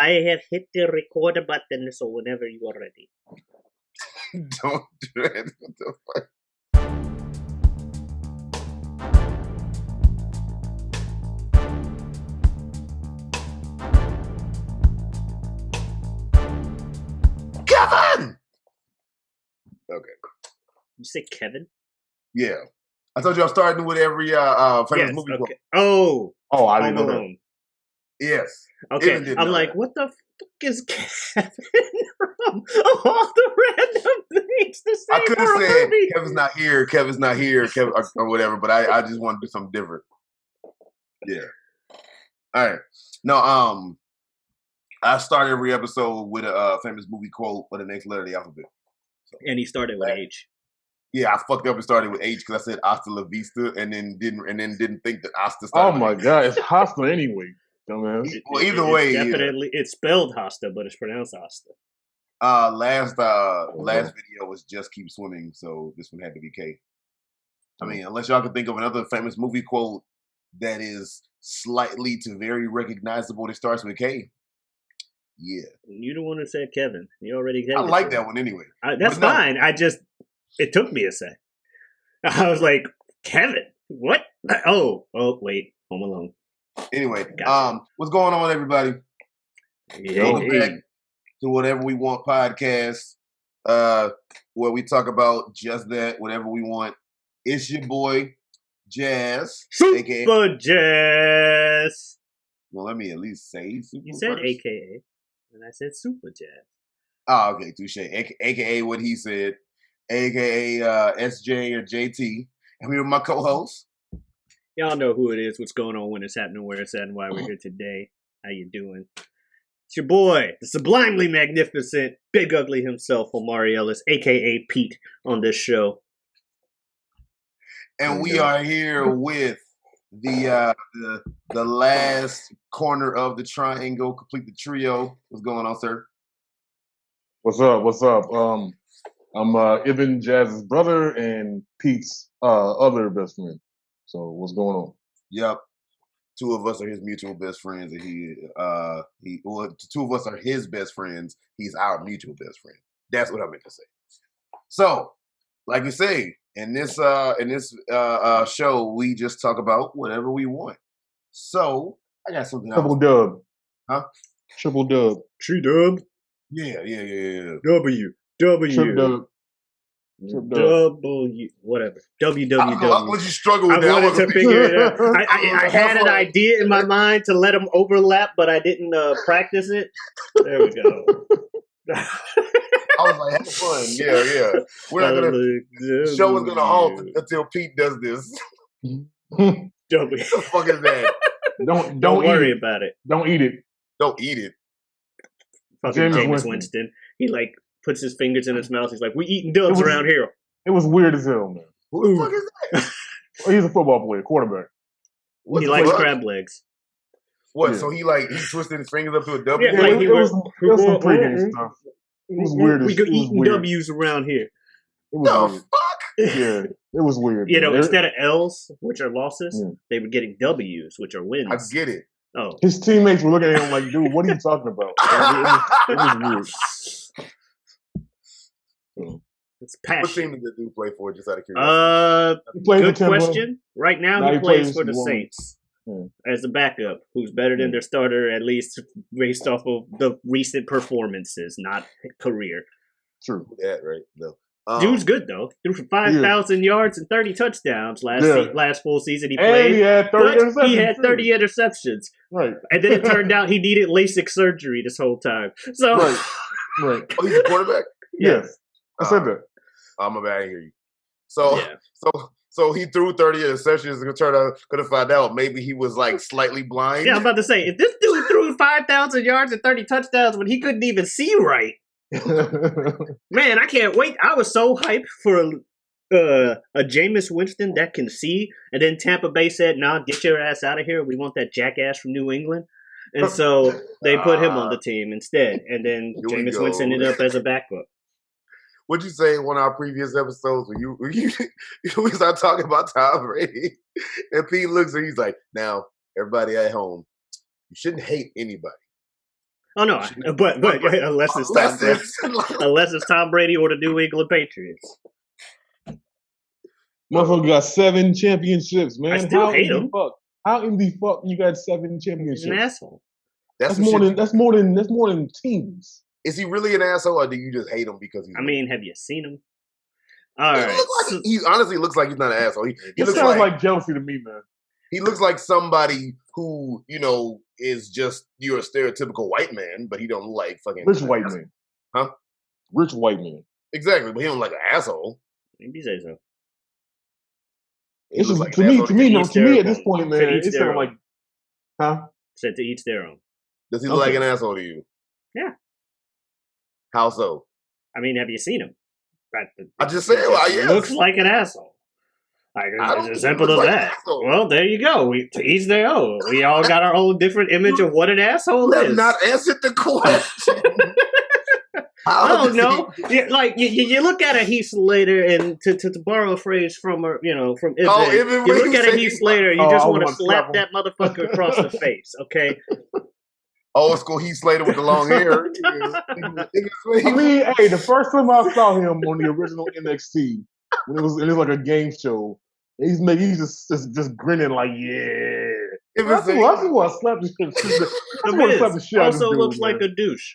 I have hit the record button, so whenever you are ready. Don't do that. What the fuck? Kevin! Okay. You say Kevin? Yeah. I told you I'm starting with every famous movie quote. Okay. Oh, I didn't know that. Yes. Okay. I'm like, that. what the fuck is Kevin from all the random things to say I could for have a said movie? Kevin's not here, Kevin, or whatever, but I just want to do something different. Yeah. All right. No, I start every episode with a famous movie quote for the next letter of the alphabet. So, and he started with H. Yeah, I fucked up and started with H because I said hasta la vista and then didn't think that hasta started. Oh my god, it's hostile anyway, dumbass. Well, either way, definitely it's spelled Hasta, but it's pronounced Hasta. Last video was Just Keep Swimming, so this one had to be K. I mean, unless y'all can think of another famous movie quote that is slightly to very recognizable that starts with K. Yeah. You the one who said Kevin. You already said I like that one anyway. That's fine. It took me a sec. I was like, Kevin? What? Oh, wait. Home Alone. Anyway, what's going on, everybody? Welcome back to Whatever We Want podcast, where we talk about just that, whatever we want. It's your boy, Jazz. Superjaz. Well, let me at least say Super. You said first. AKA, and I said Superjaz. Oh, okay, touche. AKA what he said, AKA SJ or JT. And we were my co-host. Y'all know who it is, what's going on, when it's happening, where it's at, and why we're here today. How you doing? It's your boy, the sublimely magnificent, big ugly himself, Omari Ellis, a.k.a. Pete, on this show. And we are here with the last corner of the triangle, complete the trio. What's going on, sir? What's up? I'm Ibn Jazz's brother and Pete's other best friend. So what's going on? Yep. Two of us are his mutual best friends, and two of us are his best friends. He's our mutual best friend. That's what I meant to say. So, like we say, in this show, we just talk about whatever we want. So, I got something Triple else. dub. Huh? Triple dub. True dub. Yeah. W. Trip dub. W, whatever. WWW. I'll let you struggle with that. I wanted to figure it out. I had an idea in my mind to let them overlap, but I didn't practice it. There we go. I was like, have fun. Yeah. We're not gonna. The show is gonna halt until Pete does this. What the fuck is that? Don't worry about it. Don't eat it. Don't eat it. Fucking James Winston. He like puts his fingers in his mouth. He's like, "We eating dubs around here." It was weird as hell, man. Who the fuck is that? Oh, he's a football player, quarterback. He likes crab legs. What? Yeah. So he twisted his fingers up to a W? Yeah, like it was some pregame stuff. It was weird. We go eating W's around here. It was weird. Fuck? Yeah, it was weird. You know, instead of L's, which are losses, they were getting W's, which are wins. I get it. Oh, his teammates were looking at him like, "Dude, what are you talking about?" It was weird. It's passion. What team did the dude play for? Just out of curiosity. Good question. Right now, he plays for the Saints as a backup, who's better than their starter, at least based off of the recent performances, not career. True. That right? No. Dude's good though. Threw for 5,000 yards and 30 touchdowns last full season he played. And he had 30 interceptions. He had 30 interceptions. Right. And then it turned out he needed LASIK surgery this whole time. So right. Oh, he's a quarterback? Yes. I said that. I'm about to hear you. So he threw 30 interceptions and gonna find out maybe he was like slightly blind. Yeah, I'm about to say, if this dude threw 5,000 yards and 30 touchdowns when he couldn't even see right, man, I can't wait. I was so hyped for a Jameis Winston that can see, and then Tampa Bay said, "Nah, get your ass out of here. We want that jackass from New England." And so they put him on the team instead, and then Jameis Winston ended up as a backup. What'd you say in one of our previous episodes when we started talking about Tom Brady? And Pete looks and he's like, "Now, everybody at home, you shouldn't hate anybody. Oh no, but unless it's Tom Brady or the New England Patriots. Motherfucker got 7 championships, man. I still hate him. How in the fuck you got 7 championships? He's an asshole. That's more than teams. Is he really an asshole, or do you just hate him because he's? I mean, have you seen him? All right. He honestly looks like he's not an asshole. He looks sounds like jealousy to me, man. He looks like somebody who, is just you're a stereotypical white man, but he don't look like fucking rich white man. Huh? Rich white man. Exactly, but he don't look like an asshole. Maybe say so. It's just like to me at this point, man, it's kind of like, huh? Said to each their own. Does he look like an asshole to you? Yeah. How so? I mean, have you seen him? I just said, yes. Looks like an asshole. It's as simple as that. Well, there you go. To each their own. We all got our own different image of what an asshole is. You have not answered the question. I don't know. You look at a Heath Slater, and to borrow a phrase from Ibn, you look at a Heath Slater, you just want to slap that motherfucker across the face, okay? Old school Heath Slater with the long hair. I mean, hey, the first time I saw him on the original NXT, when it was like a game show, he's just grinning like, yeah. That's who I slapped the shit. Also looks like a douche.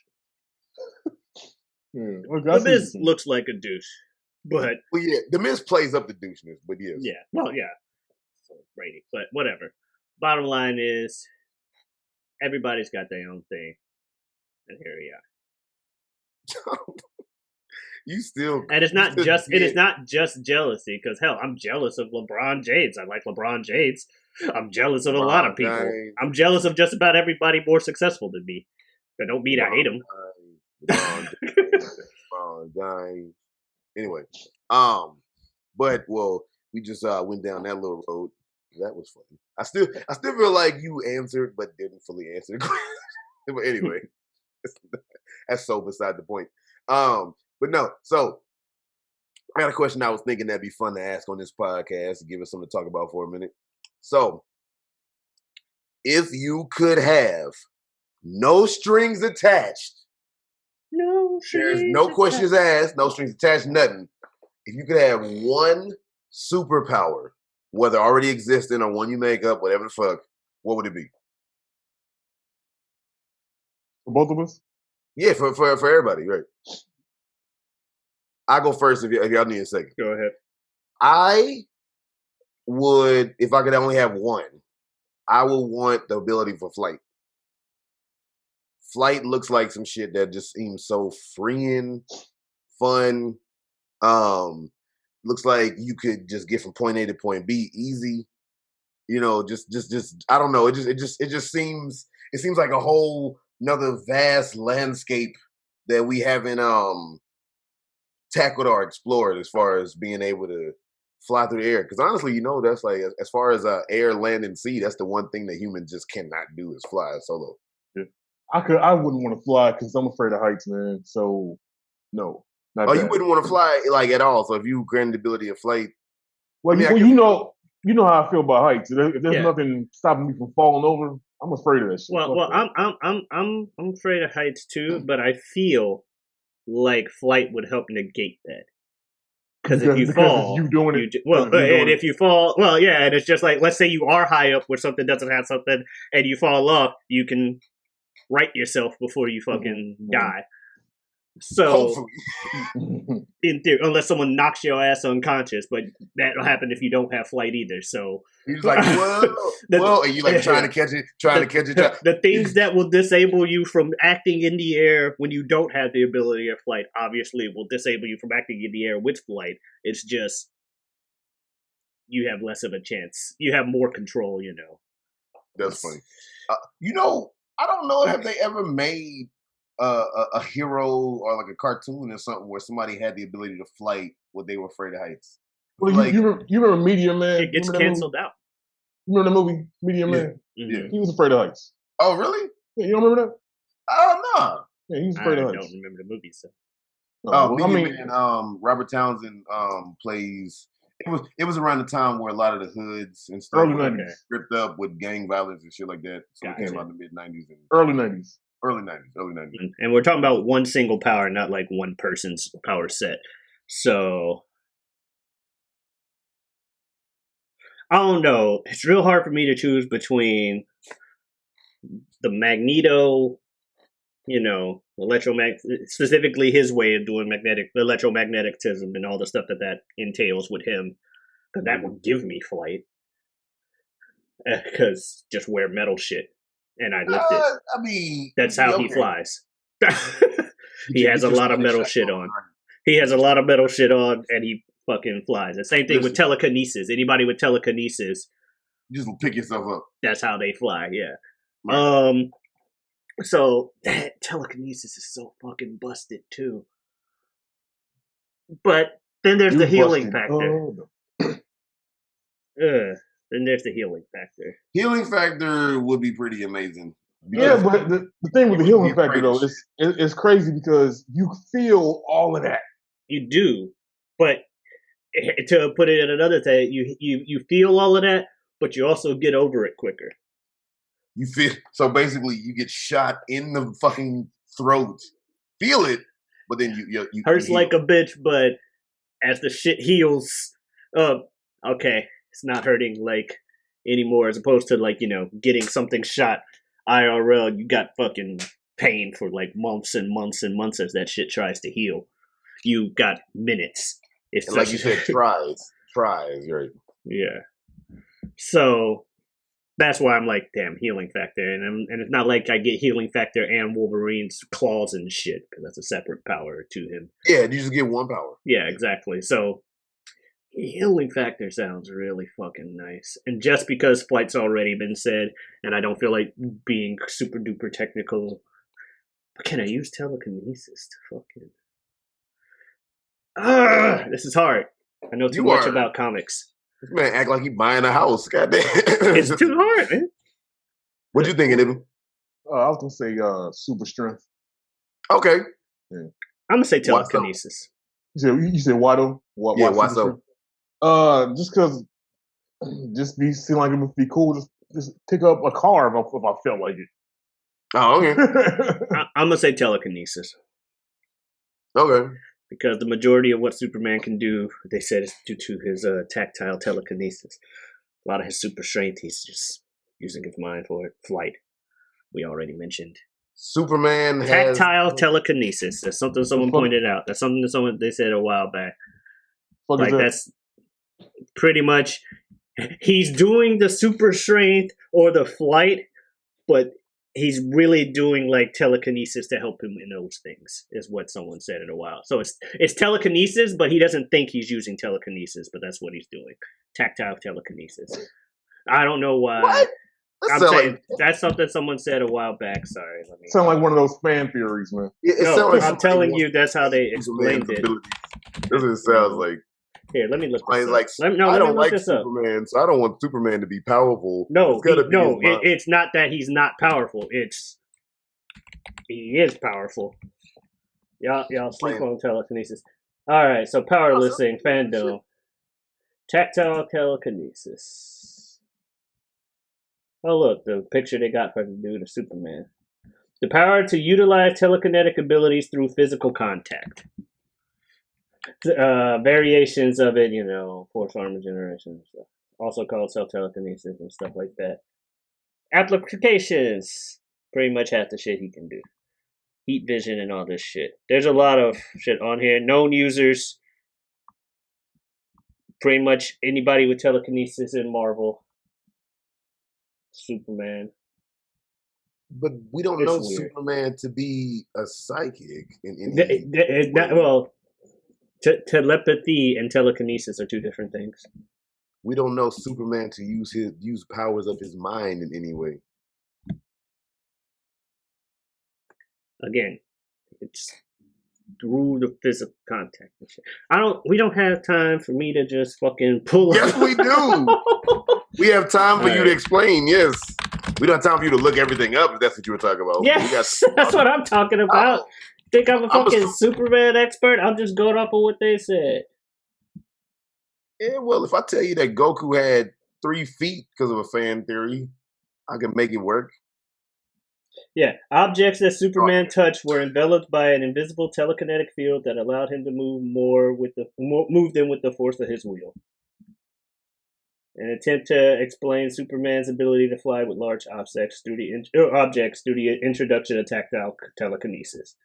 The Miz looks like a douche, but the Miz plays up the doucheness, but yes, so Brady, but whatever. Bottom line is, everybody's got their own thing, and here we are. You still, and it's not just jealousy, because hell, I'm jealous of LeBron James. I like LeBron James. I'm jealous of a lot of people. I'm jealous of just about everybody more successful than me. That don't mean I hate them. Anyway, but we just went down that little road. That was funny. I still feel like you answered, but didn't fully answer the question. But anyway, that's so beside the point. But no. So I got a question I was thinking that'd be fun to ask on this podcast to give us something to talk about for a minute. So, if you could have no strings attached. There's no questions asked, no strings attached, nothing. If you could have one superpower, whether already existing or one you make up, whatever the fuck, what would it be? For both of us? Yeah, for everybody, right? I'll go first if y'all need a second. Go ahead. I would, if I could only have one, I would want the ability for flight. Flight looks like some shit that just seems so freeing, fun. Looks like you could just get from point A to point B easy. Just I don't know. It just seems like a whole another vast landscape that we haven't tackled or explored as far as being able to fly through the air. Because honestly, that's like as far as air, land, and sea, that's the one thing that humans just cannot do is fly solo. Yeah. I wouldn't want to fly because I'm afraid of heights, man. So no. Not that. You wouldn't want to fly like at all. So if you grant the ability of flight, you know how I feel about heights. If there's nothing stopping me from falling over, I'm afraid of that shit. Well, I'm afraid of heights too, but I feel like flight would help negate that. Because if you fall, if you fall, and it's just like, let's say you are high up where something doesn't have something, and you fall off, you can right yourself before you fucking die. So, in theory, unless someone knocks your ass unconscious, but that'll happen if you don't have flight either. So you're like, whoa, and you like trying to catch it. The things that will disable you from acting in the air when you don't have the ability of flight, obviously, will disable you from acting in the air with flight. It's just you have less of a chance. You have more control. That's funny. I don't know if they ever made a hero or like a cartoon or something where somebody had the ability to flight when they were afraid of heights. Well, you remember Meteor Man? It gets canceled out. You remember the movie Meteor Man? Yeah. He was afraid of heights. Oh, really? Yeah, you don't remember that? Oh, no. Yeah, he was afraid of heights. I don't remember the movie, so. Meteor Man, Robert Townsend plays. It was around the time where a lot of the hoods and stuff early 90s ripped up with gang violence and shit like that. So it came out in the mid 90s. Early 90s. Early 90s. And we're talking about one single power, not like one person's power set. So I don't know. It's real hard for me to choose between the Magneto, specifically his way of doing electromagnetism and all the stuff that entails with him. Because that would give me flight. Because just wear metal shit. And I lift it. I mean, that's how he flies. He has a lot of metal shit on. He has a lot of metal shit on, and he fucking flies. The same thing with telekinesis. Anybody with telekinesis, you just pick yourself up. That's how they fly. Yeah. Right. So that telekinesis is so fucking busted too. But then there's the healing factor. Then there's the healing factor. Healing factor would be pretty amazing. Yeah, but the thing with the healing factor, though, it's crazy because you feel all of that. You do. But to put it in another thing, you feel all of that, but you also get over it quicker. You feel, so basically you get shot in the fucking throat, feel it, but then you hurts like a bitch, but as the shit heals, okay. It's not hurting like anymore, as opposed to like, getting something shot IRL. You got fucking pain for like months and months and months as that shit tries to heal. You got minutes. It's like you said, tries, right? Yeah. So that's why I'm like, damn, healing factor, and it's not like I get healing factor and Wolverine's claws and shit, because that's a separate power to him. Yeah, you just get one power. Yeah, exactly. So. Healing factor sounds really fucking nice. And just because flight's already been said, and I don't feel like being super duper technical, but can I use telekinesis to fucking... this is hard. I know too much about comics. This man act like he buying a house. Goddamn. It's too hard, man. What you thinking, Ibn? I was going to say super strength. Okay. Yeah. I'm going to say telekinesis. You said why though? Why so? Just because, seem like it would be cool. Just pick up a car if I felt like it. Oh, okay. I'm gonna say telekinesis. Okay. Because the majority of what Superman can do, they said, is due to his tactile telekinesis. A lot of his super strength, he's just using his mind for it. Flight, we already mentioned. Superman tactile telekinesis. That's something someone pointed out. That's something that they said a while back. Like that's pretty much, he's doing the super strength or the flight, but he's really doing like telekinesis to help him in those things, is what someone said in a while. So it's telekinesis, but he doesn't think he's using telekinesis, but that's what he's doing. Tactile telekinesis. I don't know why. What? I'm saying that's something someone said a while back. Sorry. Sound like one of those fan theories, man. I'm telling you, that's how they explained it. That's what it sounds like. Here, let me look this up. Like, I don't like Superman, so I don't want Superman to be powerful. No, it's not that he's not powerful. It's he is powerful. Y'all sleep on telekinesis. All right, so powerlifting fandom, tactile telekinesis. Oh look, the picture they got for the dude of Superman. The power to utilize telekinetic abilities through physical contact. Variations of it, force armor generation and stuff. Also called self-telekinesis and stuff like that. Applications. Pretty much half the shit he can do. Heat vision and all this shit. There's a lot of shit on here. Known users. Pretty much anybody with telekinesis in Marvel. Superman. But we don't know Superman to be a psychic in any well, telepathy and telekinesis are two different things. We don't know Superman to use powers of his mind in any way. Again, it's through the physical contact and shit. We don't have time for me to just fucking pull Yes, we do. We have time for you to explain, yes. We don't have time for you to look everything up if that's what you were talking about. Yes, that's what I'm talking about. Think I'm a fucking Superman expert? I'm just going off of what they said. Yeah, well, if I tell you that Goku had 3 feet because of a fan theory, I can make it work. Yeah, objects that Superman touched were enveloped by an invisible telekinetic field that allowed him to move them with the force of his will. An attempt to explain Superman's ability to fly with large objects through the introduction of tactile telekinesis.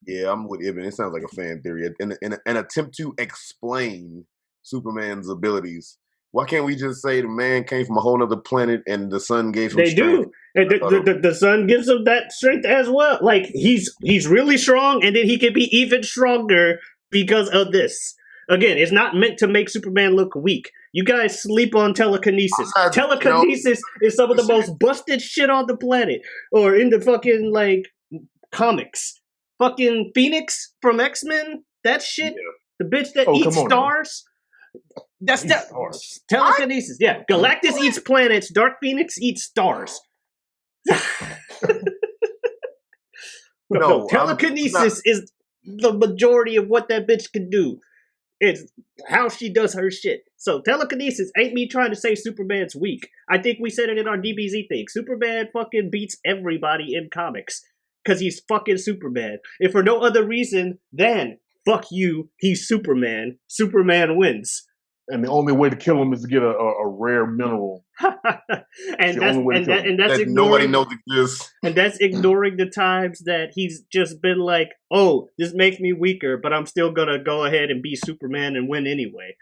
Yeah, I'm with Ibn. It sounds like a fan theory. An attempt to explain Superman's abilities. Why can't we just say the man came from a whole other planet and the sun gave him strength? The sun gives him that strength as well. Like, he's really strong, and then he can be even stronger because of this. Again, it's not meant to make Superman look weak. You guys sleep on telekinesis. Telekinesis is some of the most busted shit on the planet. Or in the fucking, like, comics. Fucking Phoenix from X-Men, that shit. Yeah. The bitch that eats stars. That's telekinesis. Yeah, Galactus eats planets. Dark Phoenix eats stars. No, telekinesis is the majority of what that bitch can do. It's how she does her shit. So telekinesis ain't me trying to say Superman's weak. I think we said it in our DBZ thing. Superman fucking beats everybody in comics because he's fucking Superman. If for no other reason than fuck you, he's Superman. Superman wins. And the only way to kill him is to get a rare mineral. and that's ignoring, nobody knows exists. And that's ignoring the times that he's just been like, oh, this makes me weaker, but I'm still gonna go ahead and be Superman and win anyway.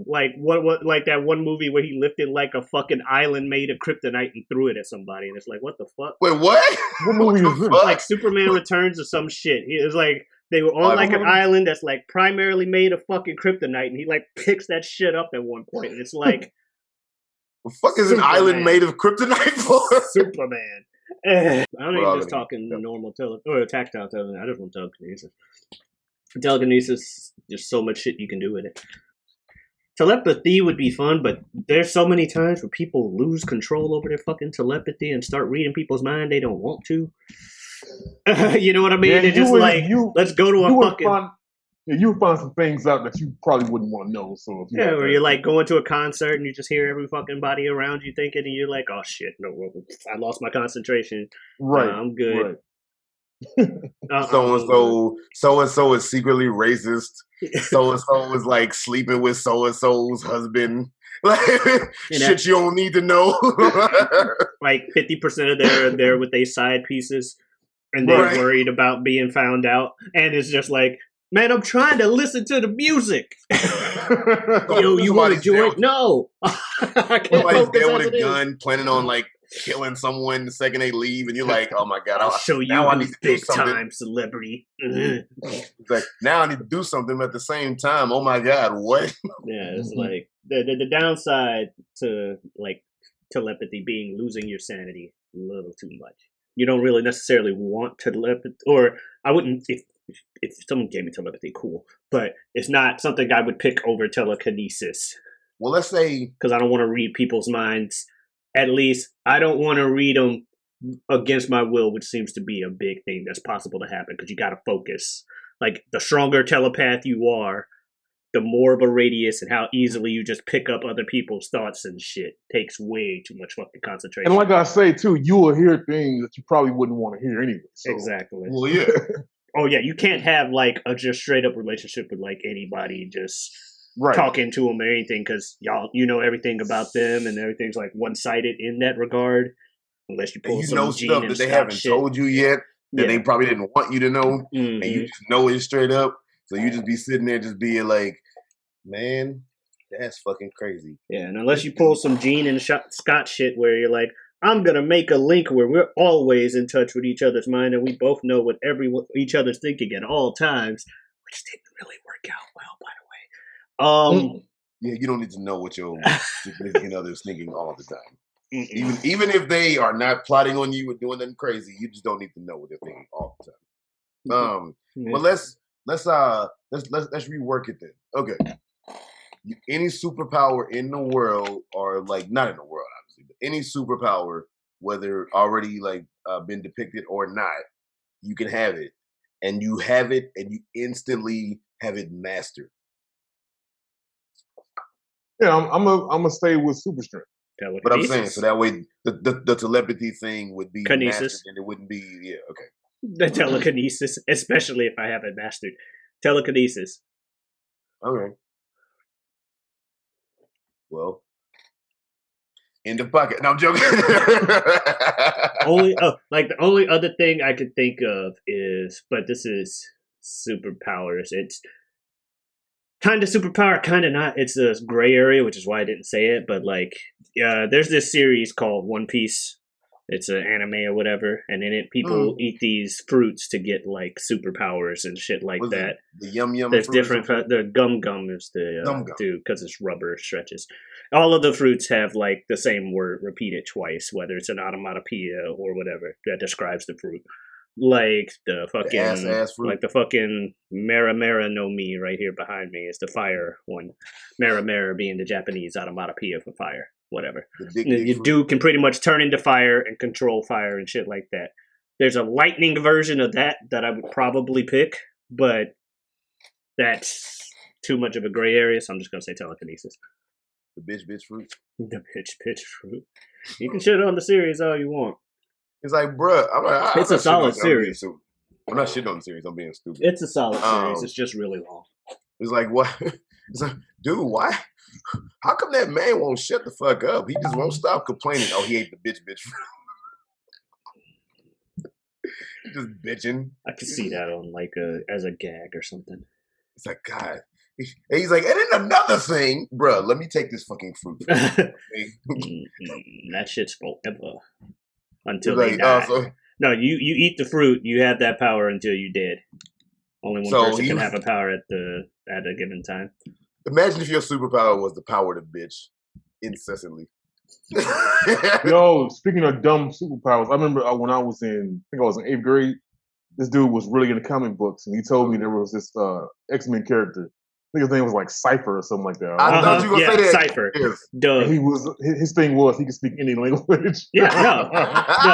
Like what like that one movie where he lifted like a fucking island made of kryptonite and threw it at somebody, and it's like, what the fuck? Wait, what? What movie is this? Like Superman Returns or some shit. He was like, they were on like an island that's like primarily made of fucking kryptonite, and he like picks that shit up at one point, and it's like, the fuck is Superman. An island made of kryptonite for? Superman. I don't even just talking normal or tactile telekinesis. I just want telekinesis. Telekinesis, there's so much shit you can do with it. Telepathy would be fun, but there's so many times where people lose control over their fucking telepathy and start reading people's mind they don't want to. You know what I mean? Yeah, just like, let's go to a fucking... you would find some things out that you probably wouldn't want to know. So where you're like going to a concert and you just hear every fucking body around you thinking, and you're like, oh shit, no, I lost my concentration. Right. I'm good. Right. So-and-so is secretly racist. So-and-so is like sleeping with so-and-so's husband. Like, shit you don't need to know. Like 50% of them are there with their side pieces, and they're worried about being found out. And it's just like, man, I'm trying to listen to the music. Yo, you want to join? No. I can't Somebody's there with a gun, planning on like killing someone the second they leave, and you're like, oh my God, I'll show you now I need to big time celebrity. It's like, now I need to do something, but at the same time, oh my God, what? Yeah, it's like the downside to like telepathy being losing your sanity a little too much. You don't really necessarily want telepathy, or I wouldn't, if someone gave me telepathy, cool, but it's not something I would pick over telekinesis. Well, let's say, because I don't want to read people's minds. At least I don't want to read them against my will, which seems to be a big thing that's possible to happen because you got to focus. Like, the stronger telepath you are, the more of a radius and how easily you just pick up other people's thoughts and shit takes way too much fucking concentration. And like I say, too, you will hear things that you probably wouldn't want to hear anyway. So. Exactly. Well, yeah. Oh, yeah, you can't have, like, a just straight-up relationship with, like, anybody just talking to them or anything, because you know everything about them, and everything's, like, one-sided in that regard, unless you pull some Gene stuff that they haven't told you yet, that they probably didn't want you to know, and you just know it straight up, so you just be sitting there just being like, man, that's fucking crazy. Yeah, and unless you pull some Gene and Scott shit where you're like, I'm going to make a link where we're always in touch with each other's mind and we both know what each other's thinking at all times, which didn't really work out well, by the way. Yeah, you don't need to know what your significant other is thinking all the time. Even if they are not plotting on you or doing nothing crazy, you just don't need to know what they're thinking all the time. But let's rework it then. Okay. Any superpower in the world, or like not in the world, obviously, but any superpower, whether already like been depicted or not, you can have it, and you have it, and you instantly have it mastered. Yeah, I'm gonna stay with super strength. But I'm saying, so that way the telepathy thing would be Kinesis. mastered and it wouldn't be, okay. The telekinesis, especially if I have it mastered. Telekinesis. Okay. Well, in the pocket. No, I'm joking. The only other thing I could think of is, but this is superpowers. It's kind of superpower, kind of not. It's a gray area, which is why I didn't say it. But there's this series called One Piece. It's an anime or whatever, and in it, people eat these fruits to get like superpowers and shit like that. The yum yum. There's different. The gum is the dude because it's rubber stretches. All of the fruits have like the same word repeated twice, whether it's an onomatopoeia or whatever that describes the fruit. Like the fucking ass fruit. Like the fucking Mera no Mi right here behind me is the fire one. Mera being the Japanese onomatopoeia for fire. Whatever. Your dude can pretty much turn into fire and control fire and shit like that. There's a lightning version of that I would probably pick, but that's too much of a gray area, so I'm just gonna say telekinesis. The bitch fruit. The bitch fruit. You can shit on the series all you want. It's like, bruh, it's a solid series. I'm not shitting on the series. I'm being stupid. It's a solid series. It's just really long. It's like, what? It's like, dude, why? How come that man won't shut the fuck up? He just won't stop complaining. Oh, he ate the bitch fruit. He's just bitching. I could see that on as a gag or something. It's like, God. And he's like, and then another thing, bruh, let me take this fucking fruit. That shit's forever. Until they die. No, you eat the fruit, you have that power until you're dead. Only one person can have a power at a given time. Imagine if your superpower was the power to bitch incessantly. Yo, speaking of dumb superpowers, I remember when I was in 8th grade, this dude was really into comic books, and he told me there was this X-Men character. I think his name was like Cypher or something like that. I thought you were going to say that. Cypher. Yes. Doug. His thing was he could speak any language. Yeah, no,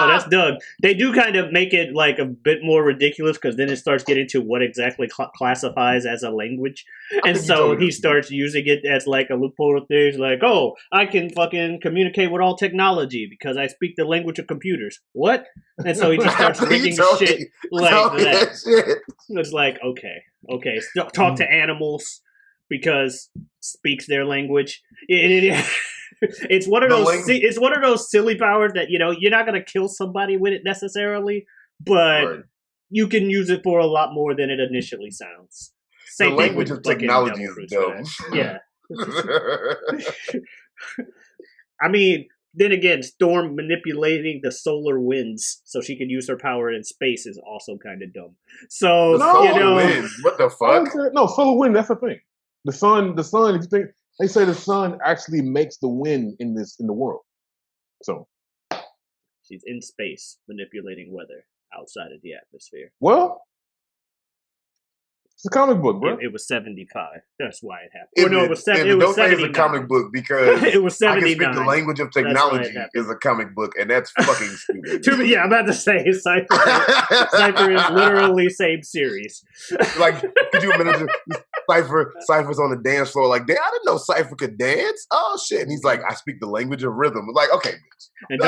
that's Doug. They do kind of make it like a bit more ridiculous because then it starts getting to what exactly classifies as a language. And so he starts using it as like a loophole of things like, oh, I can fucking communicate with all technology because I speak the language of computers. What? And so he just starts rigging shit like that. Shit. It's like, okay, talk to animals because speaks their language. It's one of those. It's one of those silly powers that you're not gonna kill somebody with it necessarily, but you can use it for a lot more than it initially sounds. Same the language of technology is dumb. Yeah. I mean, then again, Storm manipulating the solar winds so she can use her power in space is also kind of dumb. So winds. What the fuck? No, solar wind. That's the thing. The sun. If you think they say the sun actually makes the wind in the world. So she's in space manipulating weather outside of the atmosphere. Well, it's a comic book, bro. It was 75. That's why it happened. It was 79. Don't say it's a comic book because it was 79. I can speak the language of technology is a comic book, and that's fucking stupid. I'm about to say Cypher is literally same series. Like, could you imagine Cypher's on the dance floor like, damn, I didn't know Cypher could dance. Oh shit! And he's like, I speak the language of rhythm. Like, okay, bitch.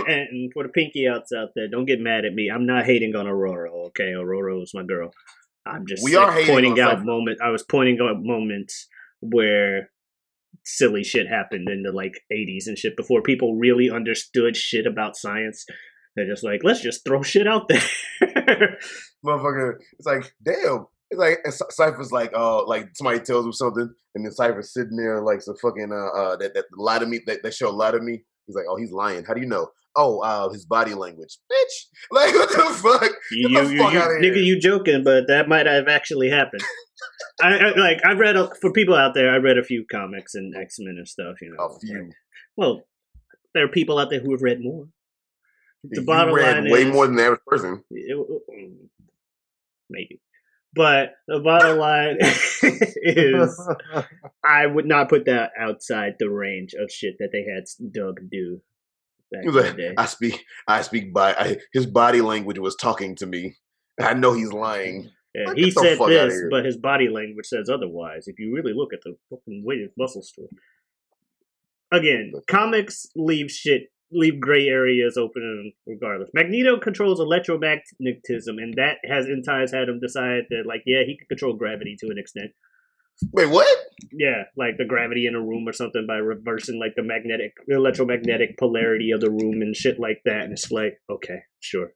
And for the pinky outs out there, don't get mad at me. I'm not hating on Aurora. Okay, Aurora is my girl. I'm just pointing out moments. I was pointing out moments where silly shit happened in the 80s and shit before people really understood shit about science. They're just like, let's just throw shit out there. Motherfucker, it's like, damn. It's like Cypher's like somebody tells him something, and then Cypher's sitting there like some fucking that lie to me. That show lie to me. He's like, oh, he's lying. How do you know? Oh, his body language, bitch. Like, what the fuck? Get the fuck out of here. Nigga, you joking, but that might have actually happened. I read for people out there. I read a few comics and X-Men and stuff. A few. Well, there are people out there who have read more. The bottom line is way more than the average person. Maybe. But the bottom line is I would not put that outside the range of shit that they had Doug do. He was like, I speak by his body language was talking to me. I know he's lying. Yeah, he said this, but his body language says otherwise. If you really look at the fucking way his muscles to it. again, comics leave gray areas open regardless. Magneto controls electromagnetism, and that has in times had him decide that, like, yeah, he can control gravity to an extent. Wait, what? Yeah, like the gravity in a room or something by reversing like the electromagnetic polarity of the room and shit like that. And it's like, okay, sure.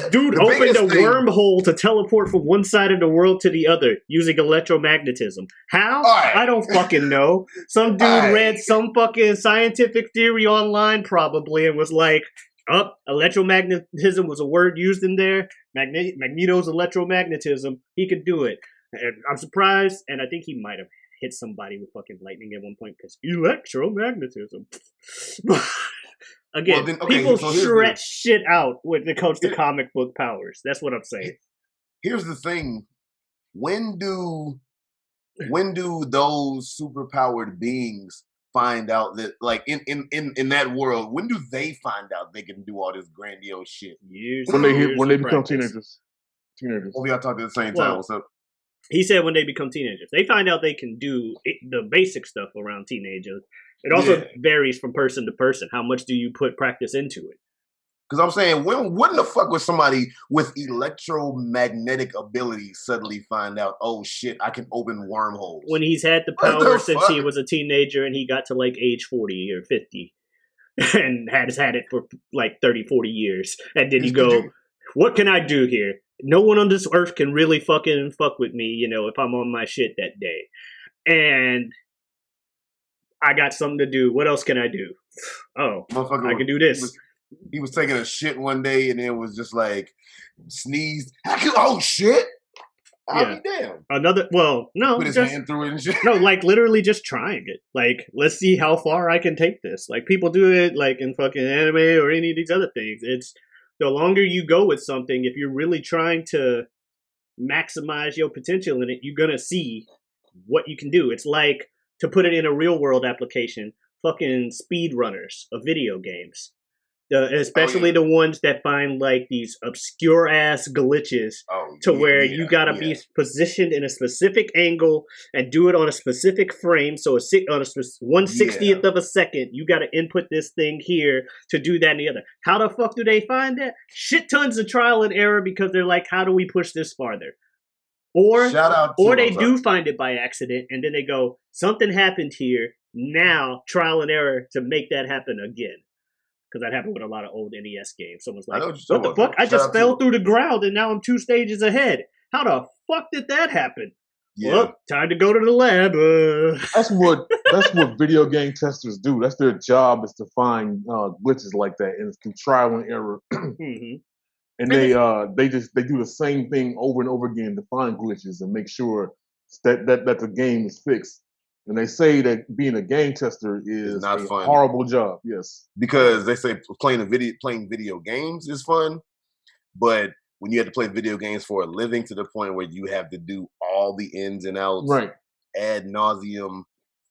Dude opened a wormhole to teleport from one side of the world to the other using electromagnetism. How? Right. I don't fucking know. Some dude read some fucking scientific theory online probably and was like, electromagnetism was a word used in there. Magneto's electromagnetism. He could do it. And I'm surprised, and I think he might have hit somebody with fucking lightning at one point because electromagnetism. Again, people stretch shit out when it comes to comic book powers. That's what I'm saying. Here's the thing: when do those superpowered beings find out that, like, in that world, when do they find out they can do all this grandiose shit? When they become teenagers. Well, we all talk at the same time. What's up? He said when they become teenagers. They find out they can do the basic stuff around teenagers. It also varies from person to person. How much do you put practice into it? Because I'm saying, when the fuck would somebody with electromagnetic abilities suddenly find out, oh shit, I can open wormholes? When he's had the power since he was a teenager and he got to like age 40 or 50 and has had it for like 30, 40 years. And then you go, what can I do here? No one on this earth can really fucking fuck with me, you know, if I'm on my shit that day. And I got something to do. What else can I do? Oh, I can do this. He was taking a shit one day and it was just like sneezed. Oh shit! I'll be damn. Put his hand through it and shit. No, like literally just trying it. Like, let's see how far I can take this. Like, people do it like in fucking anime or any of these other things. It's the longer you go with something, if you're really trying to maximize your potential in it, you're gonna see what you can do. It's like, to put it in a real world application, fucking speedrunners of video games. Especially the ones that find like these obscure ass glitches where you gotta be positioned in a specific angle and do it on a specific frame. So on a 1/60th of a second, you gotta input this thing here to do that and the other. How the fuck do they find that? Shit tons of trial and error because they're like, how do we push this farther? Or they do find it by accident and then they go, something happened here. Now trial and error to make that happen again. Because that happened with a lot of old NES games. Someone's like, what the fuck? I just fell through the ground and now I'm 2 stages ahead. How the fuck did that happen? Yeah. Well, time to go to the lab. That's what video game testers do. That's their job, is to find glitches like that and through trial and error. Mm-hmm. And they do the same thing over and over again to find glitches and make sure that the game is fixed. And they say that being a game tester is not a horrible job. Yes, because they say playing video games is fun, but when you have to play video games for a living to the point where you have to do all the ins and outs, right, ad nauseum,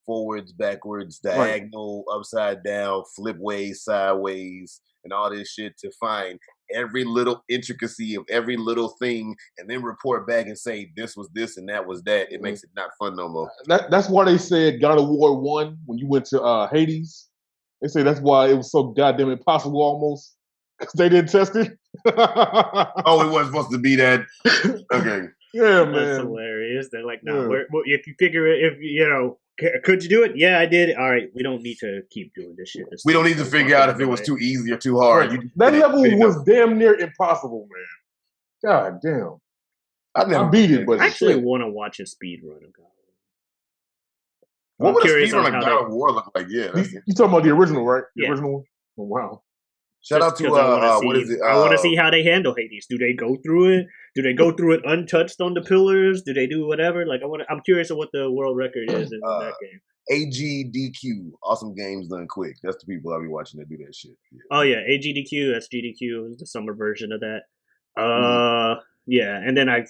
forwards, backwards, diagonal, upside down, flip ways, sideways, and all this shit to find every little intricacy of every little thing and then report back and say this was this and that was that. It makes it not fun no more. That's why they said God of War 1 when you went to Hades. They say that's why it was so goddamn impossible almost, because they didn't test it. Oh, it wasn't supposed to be that. Okay. Yeah, man. That's hilarious. They're like, no, if you figure it, if you know, could you do it? Yeah, I did. All right, we don't need to keep doing this shit. We don't need to figure out if it was too easy or too hard. Right. That level was damn near impossible, man. God damn. I beat it, but I actually want to watch a speed run of God. What would a speed run of God of War look like? Yeah, you talking about the original, right? The yeah. original one. Oh, wow. Shout out to what is it? I want to see how they handle Hades. Do they go through it? Do they go through it untouched on the pillars? Do they do whatever? Like, I'm curious of what the world record is in that game. AGDQ, awesome games done quick. That's the people I'll be watching that do that shit. Yeah. Oh yeah, AGDQ. That's GDQ. The summer version of that. Yeah, and then I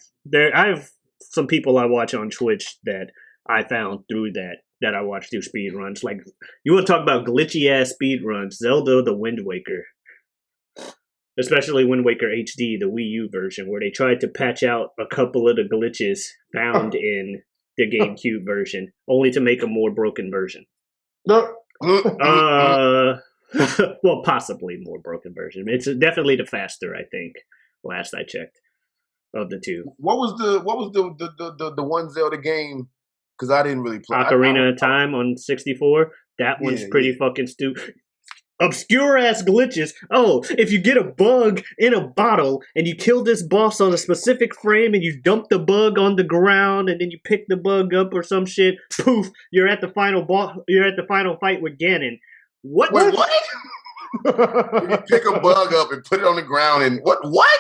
have some people I watch on Twitch that I found through that I watch through speed runs. Like, you want to talk about glitchy ass speed runs? Zelda: The Wind Waker. Especially Wind Waker HD, the Wii U version, where they tried to patch out a couple of the glitches found in the GameCube version, only to make a more broken version. No, Well, possibly more broken version. It's definitely the faster, I think. Last I checked, of the two. What was the one Zelda game? Because I didn't really play Ocarina of Time on 64. That one's pretty fucking stupid. Obscure ass glitches. Oh, if you get a bug in a bottle and you kill this boss on a specific frame and you dump the bug on the ground and then you pick the bug up or some shit, poof, you're at the final boss. You're at the final fight with Ganon. What? Wait, what? You pick a bug up and put it on the ground and what?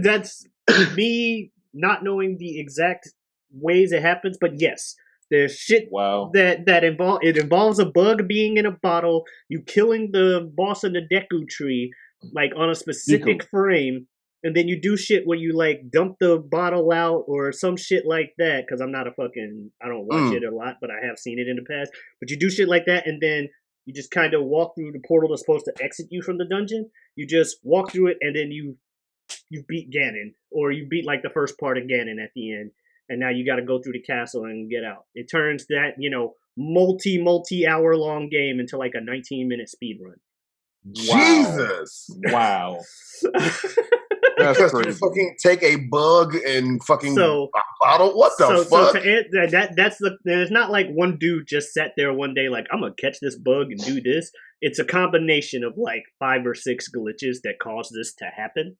That's me not knowing the exact ways it happens, but yes. There's shit that involves a bug being in a bottle, you killing the boss in the Deku tree, like on a specific frame, and then you do shit where you like dump the bottle out or some shit like that. Because I don't watch it a lot, but I have seen it in the past. But you do shit like that, and then you just kind of walk through the portal that's supposed to exit you from the dungeon. You just walk through it, and then you beat Ganon, or you beat like the first part of Ganon at the end. And now you got to go through the castle and get out. It turns that, multi-hour long game into like a 19-minute speed run. Jesus! Wow. That's crazy. You fucking take a bug and fucking a bottle? What the fuck? There's not like one dude just sat there one day like, I'm going to catch this bug and do this. It's a combination of like 5 or 6 glitches that cause this to happen.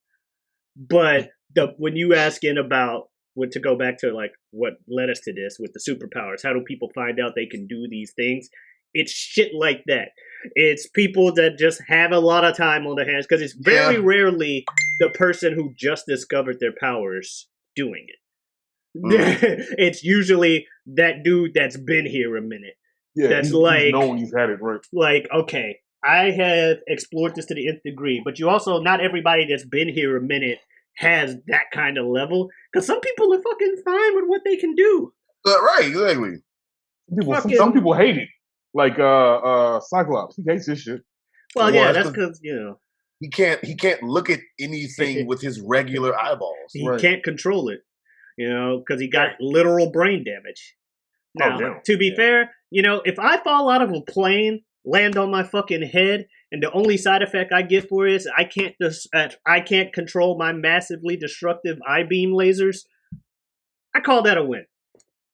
But when you asking about, to go back to like what led us to this with the superpowers, how do people find out they can do these things? It's shit like that. It's people that just have a lot of time on their hands because it's very rarely the person who just discovered their powers doing it. It's usually that dude that's been here a minute. Yeah, that's he's known he's had it right. Like, okay, I have explored this to the nth degree, but you also, not everybody that's been here a minute has that kind of level, because some people are fucking fine with what they can do. Right, exactly. Some people hate it. Like Cyclops, he hates this shit. Well, yeah, that's because he can't look at anything with his regular eyeballs. He can't control it, because he got literal brain damage. Now, to be fair, if I fall out of a plane, land on my fucking head, and the only side effect I get for it is I can't control my massively destructive I-beam lasers, I call that a win.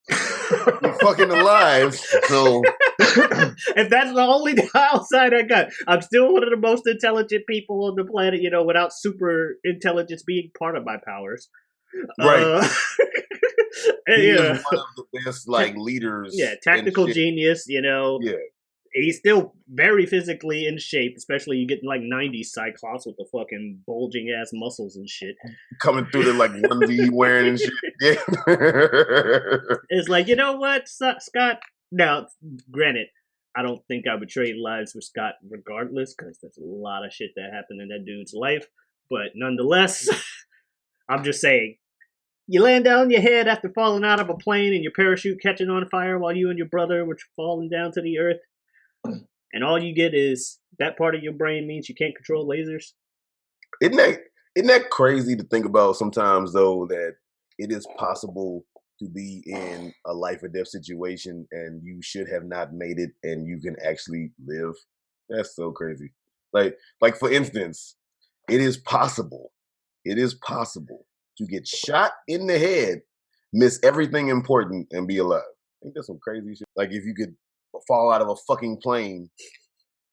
You're fucking alive, so if that's the only downside I got, I'm still one of the most intelligent people on the planet, without super intelligence being part of my powers. Right. He is one of the best leaders. Yeah, tactical genius, Yeah. He's still very physically in shape, especially you getting like 90s Cyclops with the fucking bulging ass muscles and shit. Coming through the onesie wearing and shit. Yeah. It's like, you know what, Scott? Now, granted, I don't think I would trade lives with Scott regardless, because there's a lot of shit that happened in that dude's life. But nonetheless, I'm just saying, you land down your head after falling out of a plane and your parachute catching on fire while you and your brother were falling down to the earth. And all you get is that part of your brain means you can't control lasers. Isn't that crazy to think about sometimes, though, that it is possible to be in a life or death situation and you should have not made it and you can actually live? That's so crazy. Like for instance, it is possible to get shot in the head, miss everything important, and be alive. I think that's some crazy shit. Like if you could fall out of a fucking plane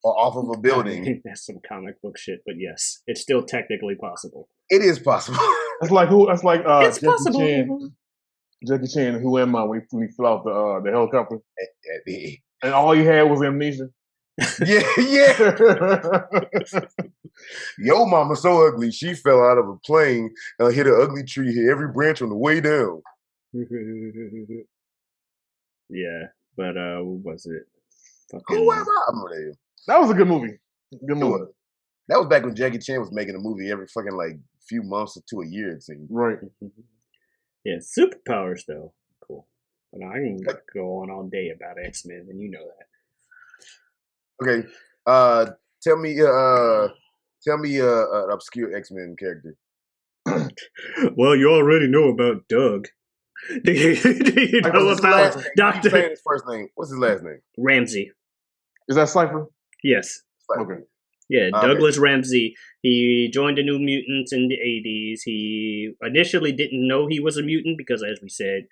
or off of a building. That's some comic book shit, but yes, it's still technically possible. It is possible. That's like who? That's like it's Jackie possible. Jackie Chan, Who Am I? When he flew out the helicopter, and all he had was amnesia. Yeah. Yo, mama so ugly. She fell out of a plane and hit an ugly tree. Hit every branch on the way down. Yeah. But what was it? Who am I? That was a good movie. Good movie. That was back when Jackie Chan was making a movie every fucking few months to a year, it seemed. Right. Yeah, superpowers though. Cool. But I can go on all day about X-Men, and you know that. Okay. Tell me an obscure X-Men character. Well, you already know about Doug. Do you know about Dr. Saying his first name. What's his last name? Ramsey. Is that Cypher? Yes. Okay. Yeah, Douglas Ramsey. He joined the New Mutants in the 80s. He initially didn't know he was a mutant because, as we said,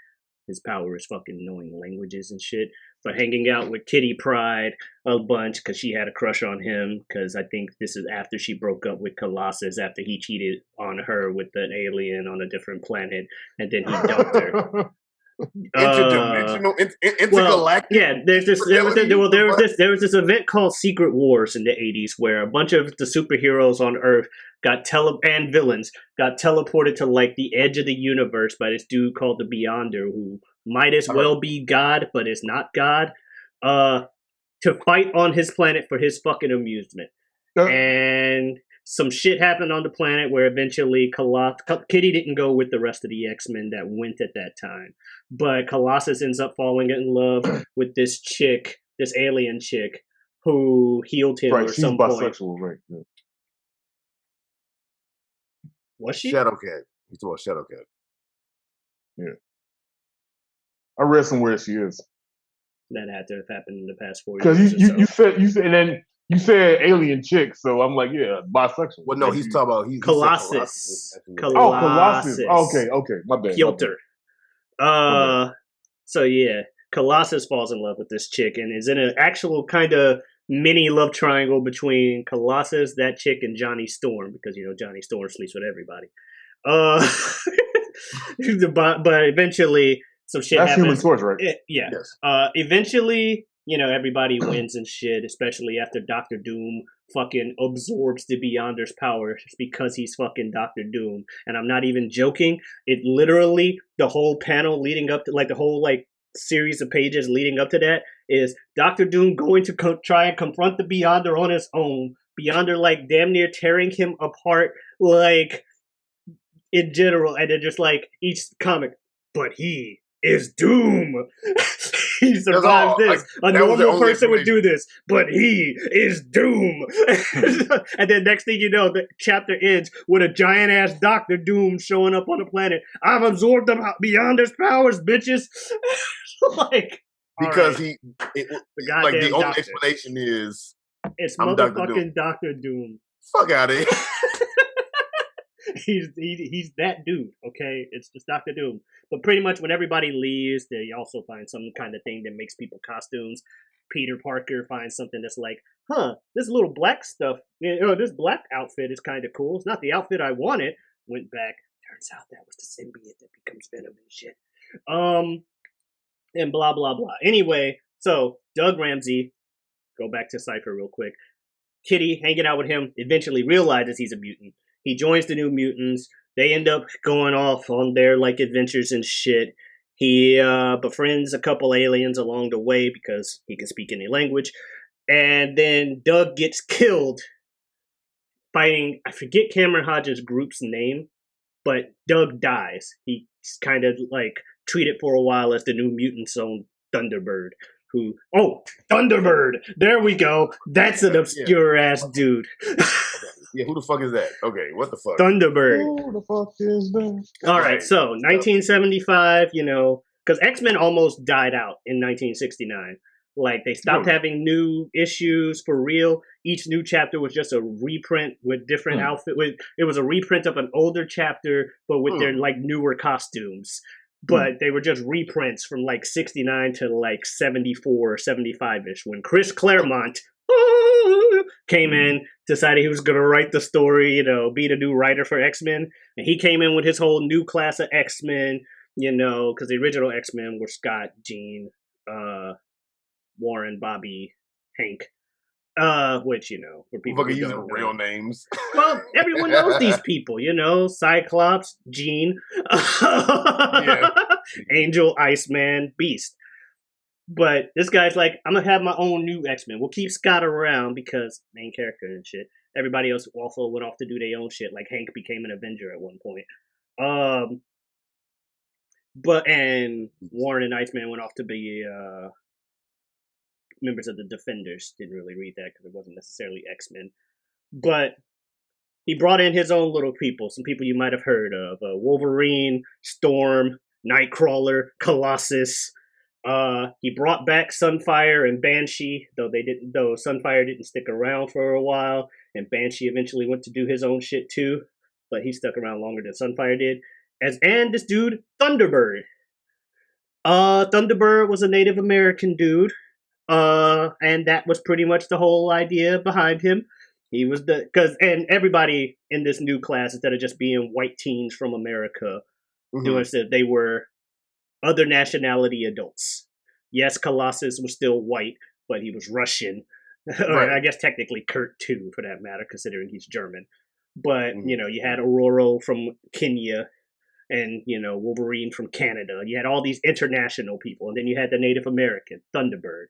his power is fucking knowing languages and shit. But hanging out with Kitty Pryde a bunch because she had a crush on him. Because I think this is after she broke up with Colossus after he cheated on her with an alien on a different planet, and then he dumped her. Interdimensional, intergalactic. Yeah, there was this event called Secret Wars in the 80s where a bunch of the superheroes on Earth and villains got teleported to like the edge of the universe by this dude called the Beyonder, who might as well be God but is not God, to fight on his planet for his fucking amusement. And some shit happened on the planet where eventually Kitty didn't go with the rest of the X-Men that went at that time. But Colossus ends up falling in love with this chick, this alien chick, who healed him at some point. She's bisexual, right? Yeah. Was she? Shadowcat. He's talking about Shadowcat. Yeah. I read somewhere she is. That had to have happened in the past 4 years. Because you said, and then you said alien chick, so I'm like, yeah, bisexual. Well, no, he's talking about Colossus. Colossus. Okay, my bad. Kilter. So yeah, Colossus falls in love with this chick and is in an actual kind of mini love triangle between Colossus, that chick, and Johnny Storm, because Johnny Storm sleeps with everybody. But eventually some shit happens. Human Torch, right? Yeah. Yes. Eventually, everybody wins and shit, especially after Doctor Doom fucking absorbs the Beyonder's power because he's fucking Doctor Doom. And I'm not even joking. It literally, the whole panel leading up to, like, the whole, like, series of pages leading up to that is Doctor Doom going to try and confront the Beyonder on his own. Beyonder, like, damn near tearing him apart, like, in general. And then just, like, each comic, but he is Doom. He survives this. A normal person would do this, but he is Doom. And then next thing you know, the chapter ends with a giant ass Doctor Doom showing up on the planet. I've absorbed the Beyonder's powers, bitches. Like, because the only explanation is it's motherfucking Doctor Doom. Fuck out of here. He's that dude, okay? It's just Doctor Doom. But pretty much when everybody leaves, they also find some kind of thing that makes people costumes. Peter Parker finds something that's like, this little black stuff, this black outfit is kind of cool. It's not the outfit I wanted. Went back. Turns out that was the symbiote that becomes Venom and shit. And blah, blah, blah. Anyway, so Doug Ramsey, go back to Cypher real quick. Kitty, hanging out with him, eventually realizes he's a mutant. He joins the New Mutants. They end up going off on their like adventures and shit. He befriends a couple aliens along the way because he can speak any language. And then Doug gets killed fighting, I forget Cameron Hodges' group's name, but Doug dies. He's kind of like treated for a while as the New Mutants' own Thunderbird. Thunderbird! There we go. That's an obscure ass dude. Yeah, who the fuck is that? Okay, what the fuck? Thunderbird. Who the fuck is that? All right, so 1975, because X-Men almost died out in 1969. Like, they stopped having new issues for real. Each new chapter was just a reprint with different outfit. It was a reprint of an older chapter, but with their, like, newer costumes. But they were just reprints from, like, 69 to, like, 74 or 75-ish when Chris Claremont came in, decided he was going to write the story, be the new writer for X-Men. And he came in with his whole new class of X-Men, because the original X-Men were Scott, Jean, Warren, Bobby, Hank. Which, for people who don't know. Real names. Well, everyone knows these people, Cyclops, Jean, Angel, Iceman, Beast. But this guy's like, I'm going to have my own new X-Men. We'll keep Scott around because main character and shit. Everybody else also went off to do their own shit. Like Hank became an Avenger at one point. And Warren and Iceman went off to be members of the Defenders. Didn't really read that because it wasn't necessarily X-Men. But he brought in his own little people. Some people you might have heard of. Wolverine, Storm, Nightcrawler, Colossus, He brought back Sunfire and Banshee, though Sunfire didn't stick around for a while, and Banshee eventually went to do his own shit too, but he stuck around longer than Sunfire did. And this dude, Thunderbird. Thunderbird was a Native American dude, and that was pretty much the whole idea behind him. He was and everybody in this new class, instead of just being white teens from America, doing stuff, they were other nationality adults. Yes, Colossus was still white, but he was Russian. Or I guess technically Kurt too, for that matter, considering he's German. But, you had Aurora from Kenya and, Wolverine from Canada. You had all these international people. And then you had the Native American, Thunderbird.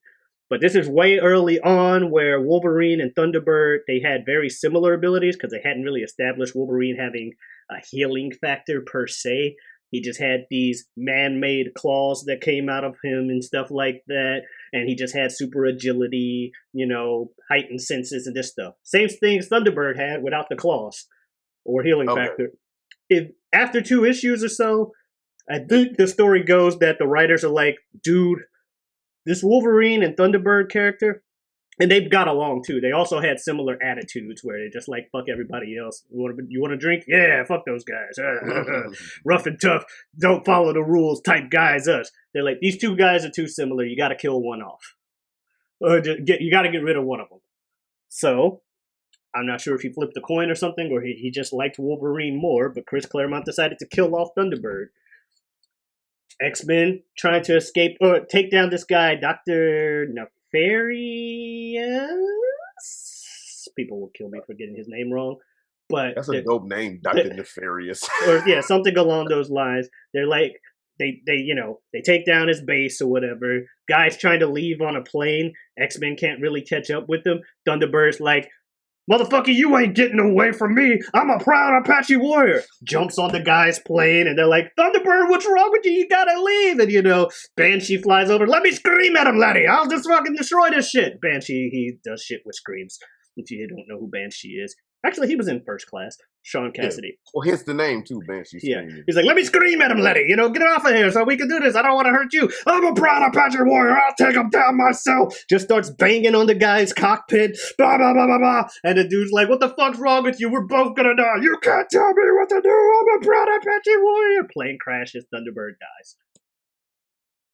But this is way early on where Wolverine and Thunderbird, they had very similar abilities because they hadn't really established Wolverine having a healing factor per se. He just had these man-made claws that came out of him and stuff like that. And he just had super agility, heightened senses and this stuff. Same things Thunderbird had without the claws or healing factor. After 2 issues or so, I think the story goes that the writers are like, dude, this Wolverine and Thunderbird character, and they've got along too. They also had similar attitudes where they're just like, fuck everybody else. You want to drink? Yeah, fuck those guys. Rough and tough, don't follow the rules type guys, us. They're like, these 2 guys are too similar. You got to kill one off. You got to get rid of one of them. So, I'm not sure if he flipped a coin or something, or he just liked Wolverine more, but Chris Claremont decided to kill off Thunderbird. X-Men trying to escape or take down this guy, Dr. Nefarious. People will kill me for getting his name wrong, but that's a dope name, Dr. Nefarious. Or something along those lines. They're like they take down his base or whatever. Guy's trying to leave on a plane. X-Men can't really catch up with him. Thunderbird's like, motherfucker, you ain't getting away from me. I'm a proud Apache warrior. Jumps on the guy's plane, and they're like, Thunderbird, what's wrong with you? You gotta leave. And, Banshee flies over. Let me scream at him, laddie. I'll just fucking destroy this shit. Banshee, he does shit with screams. If you don't know who Banshee is. Actually, he was in First Class. Sean Cassidy. Yeah. Well, hence the name, too, Banshee. Yeah. He's like, let me scream at him, laddie. Get off of here so we can do this. I don't want to hurt you. I'm a proud Apache warrior. I'll take him down myself. Just starts banging on the guy's cockpit. Blah, blah, blah, blah, blah. And the dude's like, what the fuck's wrong with you? We're both gonna die. You can't tell me what to do. I'm a proud Apache warrior. Plane crashes. Thunderbird dies.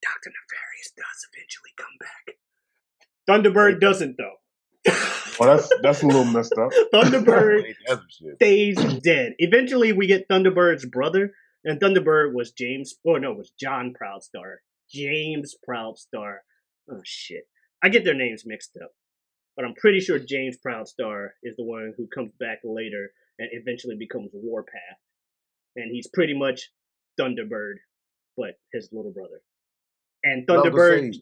Dr. Nefarious does eventually come back. Thunderbird doesn't, though. Well, that's a little messed up. Thunderbird stays dead. Eventually, we get Thunderbird's brother, and Thunderbird was John Proudstar. James Proudstar. Oh, shit. I get their names mixed up. But I'm pretty sure James Proudstar is the one who comes back later and eventually becomes Warpath. And he's pretty much Thunderbird, but his little brother. And Thunderbird...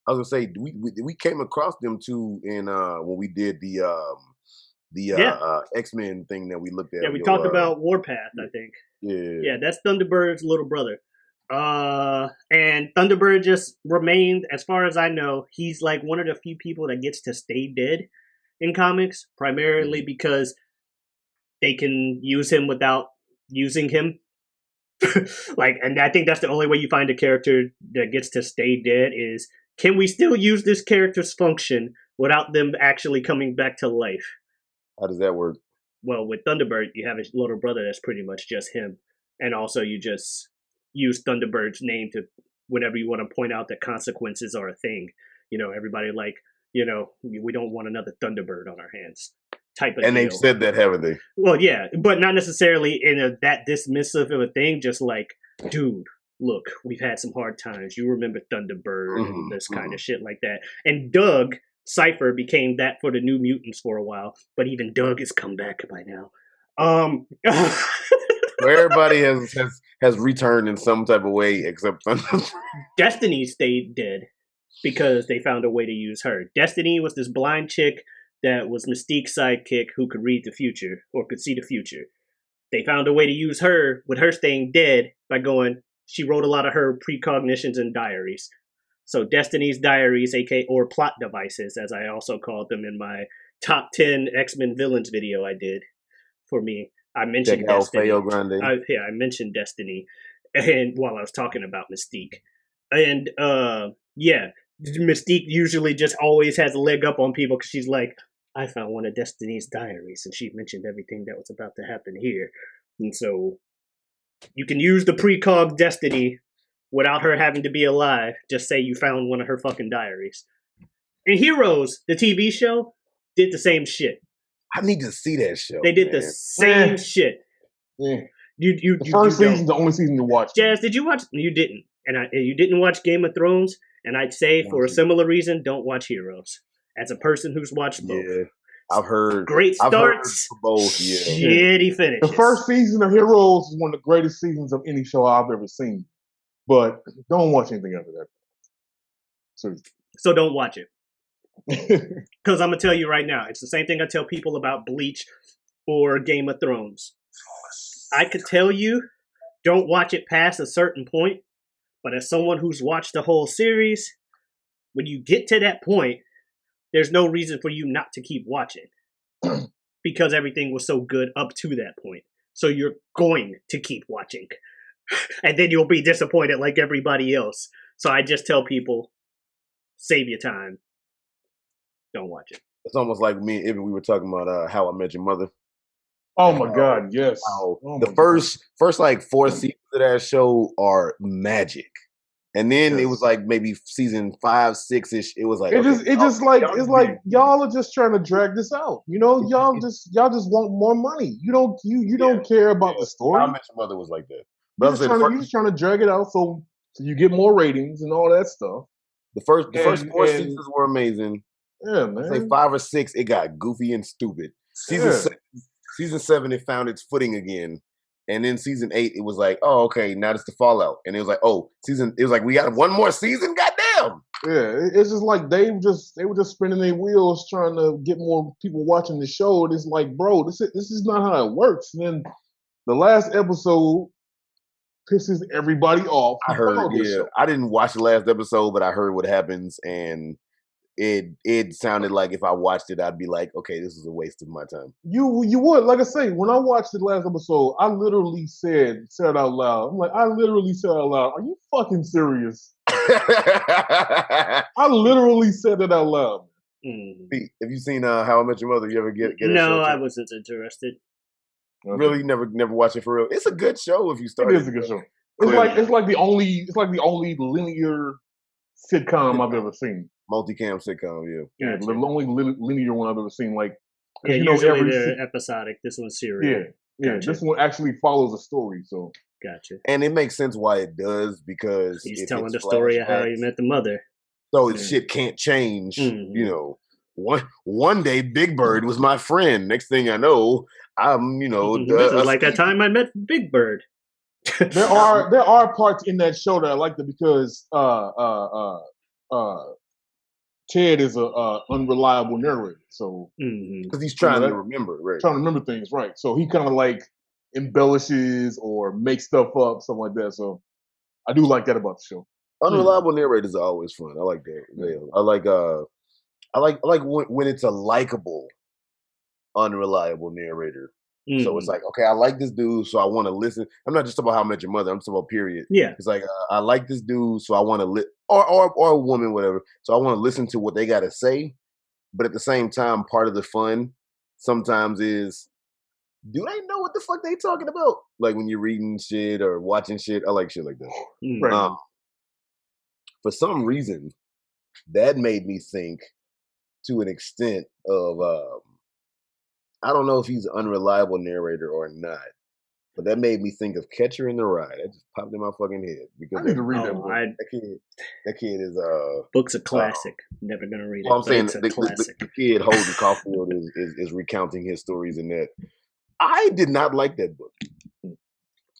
I was gonna say, we came across them too in when we did the X-Men thing that we looked at. Yeah, we talked about Warpath, I think. Yeah, that's Thunderbird's little brother. And Thunderbird just remained, as far as I know, he's like one of the few people that gets to stay dead in comics, primarily because they can use him without using him. And I think that's the only way you find a character that gets to stay dead is, can we still use this character's function without them actually coming back to life? How does that work? Well, with Thunderbird, you have his little brother that's pretty much just him. And also you just use Thunderbird's name to, whenever you want to point out that consequences are a thing. Everybody we don't want another Thunderbird on our hands. Type of and deal. They've said that, haven't they? Well, yeah, but not necessarily in that dismissive of a thing, just like, dude, look, we've had some hard times. You remember Thunderbird and this kind of shit like that. And Doug Cypher became that for the New Mutants for a while, but even Doug has come back by now. Everybody has returned in some type of way except Thunderbird. Destiny stayed dead because they found a way to use her. Destiny was this blind chick that was Mystique's sidekick who could read the future or could see the future. They found a way to use her with her staying dead by she wrote a lot of her precognitions and diaries. So Destiny's diaries, or plot devices, as I also called them in my top 10 X-Men villains video I did for me. I mentioned Destiny. Feogrande. I mentioned Destiny and while I was talking about Mystique. And yeah, Mystique usually just always has a leg up on people because she's like, I found one of Destiny's diaries, and she mentioned everything that was about to happen here, and so you can use the precog Destiny without her having to be alive. Just say you found one of her fucking diaries. And Heroes, the TV show, did the same shit. I need to see that show. They did the same shit. Yeah. The first season's the only season to watch. Jazz, did you watch? You didn't, and you didn't watch Game of Thrones. And I'd say for a similar reason, don't watch Heroes. As a person who's watched both, I've heard great starts, both. Shitty finishes. The first season of Heroes is one of the greatest seasons of any show I've ever seen. But don't watch anything after that. So don't watch it. Because I'm gonna tell you right now, it's the same thing I tell people about Bleach or Game of Thrones. I could tell you, don't watch it past a certain point, but as someone who's watched the whole series, when you get to that point, there's no reason for you not to keep watching because everything was so good up to that point. So you're going to keep watching, and then you'll be disappointed like everybody else. So I just tell people, save your time. Don't watch it. It's almost like me and Ibn, we were talking about How I Met Your Mother. Oh my God, yes. The first like 4 seasons of that show are magic. And then it was like maybe season 5, 6-ish. It was like it's like y'all are just trying to drag this out. You know, y'all just want more money. You don't care about the story. How I Met Your Mother was like that. You're just trying to drag it out so you get more ratings and all that stuff. The first 4 seasons were amazing. Yeah, man. I'd say 5 or 6, it got goofy and stupid. Season 7, it found its footing again. And then season 8, it was like, oh, okay, now it's the fallout. And it was like, it was like, we got one more season? Goddamn. Yeah, it's just like they were just spinning their wheels trying to get more people watching the show. And it's like, bro, this is not how it works. And then the last episode pisses everybody off. I heard, I didn't watch the last episode, but I heard what happens, and it sounded like if I watched it, I'd be like, okay, this is a waste of my time. You would. Like I say, when I watched the last episode, I literally said out loud, I literally said out loud, are you fucking serious? I literally said it out loud. Pete, have you seen How I Met Your Mother? You ever get No, I wasn't interested. Okay. Really, never watch it for real. It's a good show if you start. It is a good show. It's like the only linear sitcom I've ever seen. Multicam sitcom, yeah. The only linear one I've ever seen. Like, yeah, usually they're episodic. This one's serial. Yeah. Gotcha. This one actually follows a story. So gotcha. And it makes sense why it does, because he's telling the story of how he met the mother. So shit can't change. You know, one day Big Bird was my friend. Next thing I know, I'm this is like that time I met Big Bird. There are parts in that show that I liked it because Ted is a unreliable narrator, so because he's trying to remember, right? Trying to remember things, right? So he kind of like embellishes or makes stuff up, something like that. So I do like that about the show. Unreliable narrators are always fun. I like that. Yeah. I like when it's a likable, unreliable narrator. So it's like, okay, I like this dude, so I want to listen. I'm not just talking about How I Met Your Mother. I'm talking about period. Yeah. It's like, I like this dude, so I want to or a woman, whatever. So I want to listen to what they got to say. But at the same time, part of the fun sometimes is, do they know what the fuck they talking about? Like when you're reading shit or watching shit. I like shit like that. Right. For some reason, that made me think to an extent of, I don't know if he's an unreliable narrator or not, but that made me think of Catcher in the Rye. That just popped in my fucking head because I need to read that book. That kid is book's a classic. Never gonna read it. I'm saying the kid Holden Caulfield is recounting his stories in that. I did not like that book.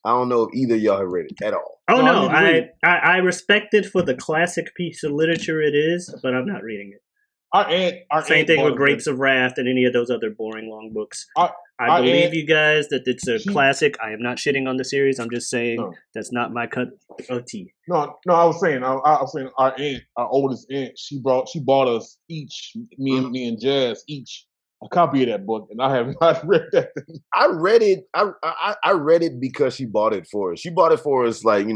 I don't know if either of y'all have read it at all. Oh no, I respect it for the classic piece of literature it is, but I'm not reading it. Our Same thing with Grapes of Wrath and any of those other boring long books. I believe you guys that it's a classic. I am not shitting on the series. I'm just saying that's not my cup of tea. No. I was saying our aunt, our oldest aunt, she bought us each, me and Jazz each a copy of that book, and I have not read that thing. I read it. I read it because she bought it for us. She bought it for us, like,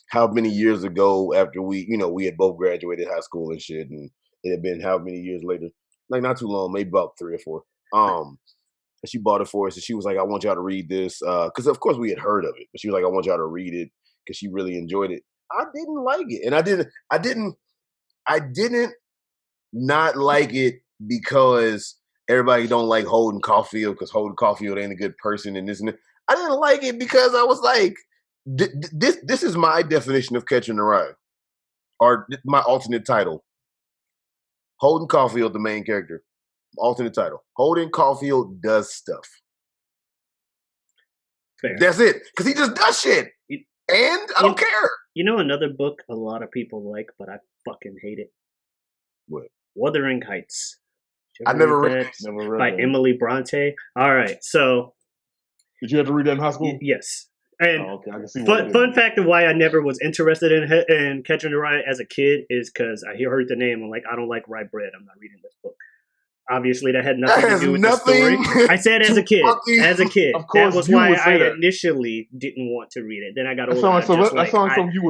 how many years ago after we had both graduated high school and shit, and it had been how many years later, like not too long, maybe about 3 or 4. She bought it for us, and she was like, "I want y'all to read this," because of course we had heard of it, but she was like, "I want y'all to read it," because she really enjoyed it. I didn't like it, and I didn't not like it because everybody don't like Holden Caulfield because Holden Caulfield ain't a good person and this and that. I didn't like it because I was like, this is my definition of Catcher in the Rye, or my alternate title. Holden Caulfield, the main character. Alternate title. Holden Caulfield does stuff. Fair. That's it. Because he just does shit. And I don't care. You know another book a lot of people like, but I fucking hate it? What? Wuthering Heights. I never read it. By Emily Bronte. All right, so... Did you have to read that in high school? Yes. And okay. I can see fun fact of why I never was interested in Catcher in the Rye as a kid is because I heard the name. I'm like, I don't like rye bread. I'm not reading this book. Obviously, that had nothing to do with the story. I said as a kid. As a kid. That was why I initially didn't want to read it. Then I got older.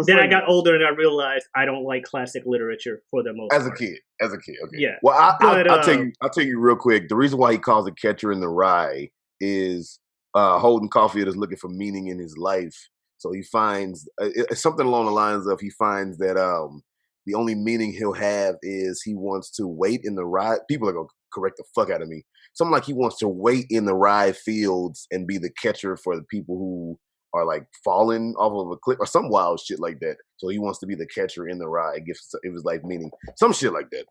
Then I got older and I realized I don't like classic literature for the most part. As a kid, okay. Yeah. Well, I'll tell you real quick. The reason why he calls it Catcher in the Rye is Holden Caulfield is looking for meaning in his life. So he finds something along the lines of he finds that the only meaning he'll have is he wants to wait in the rye. People are going to correct the fuck out of me. Something like he wants to wait in the rye fields and be the catcher for the people who are like falling off of a cliff or some wild shit like that. So he wants to be the catcher in the rye. It gives his life meaning. Some shit like that.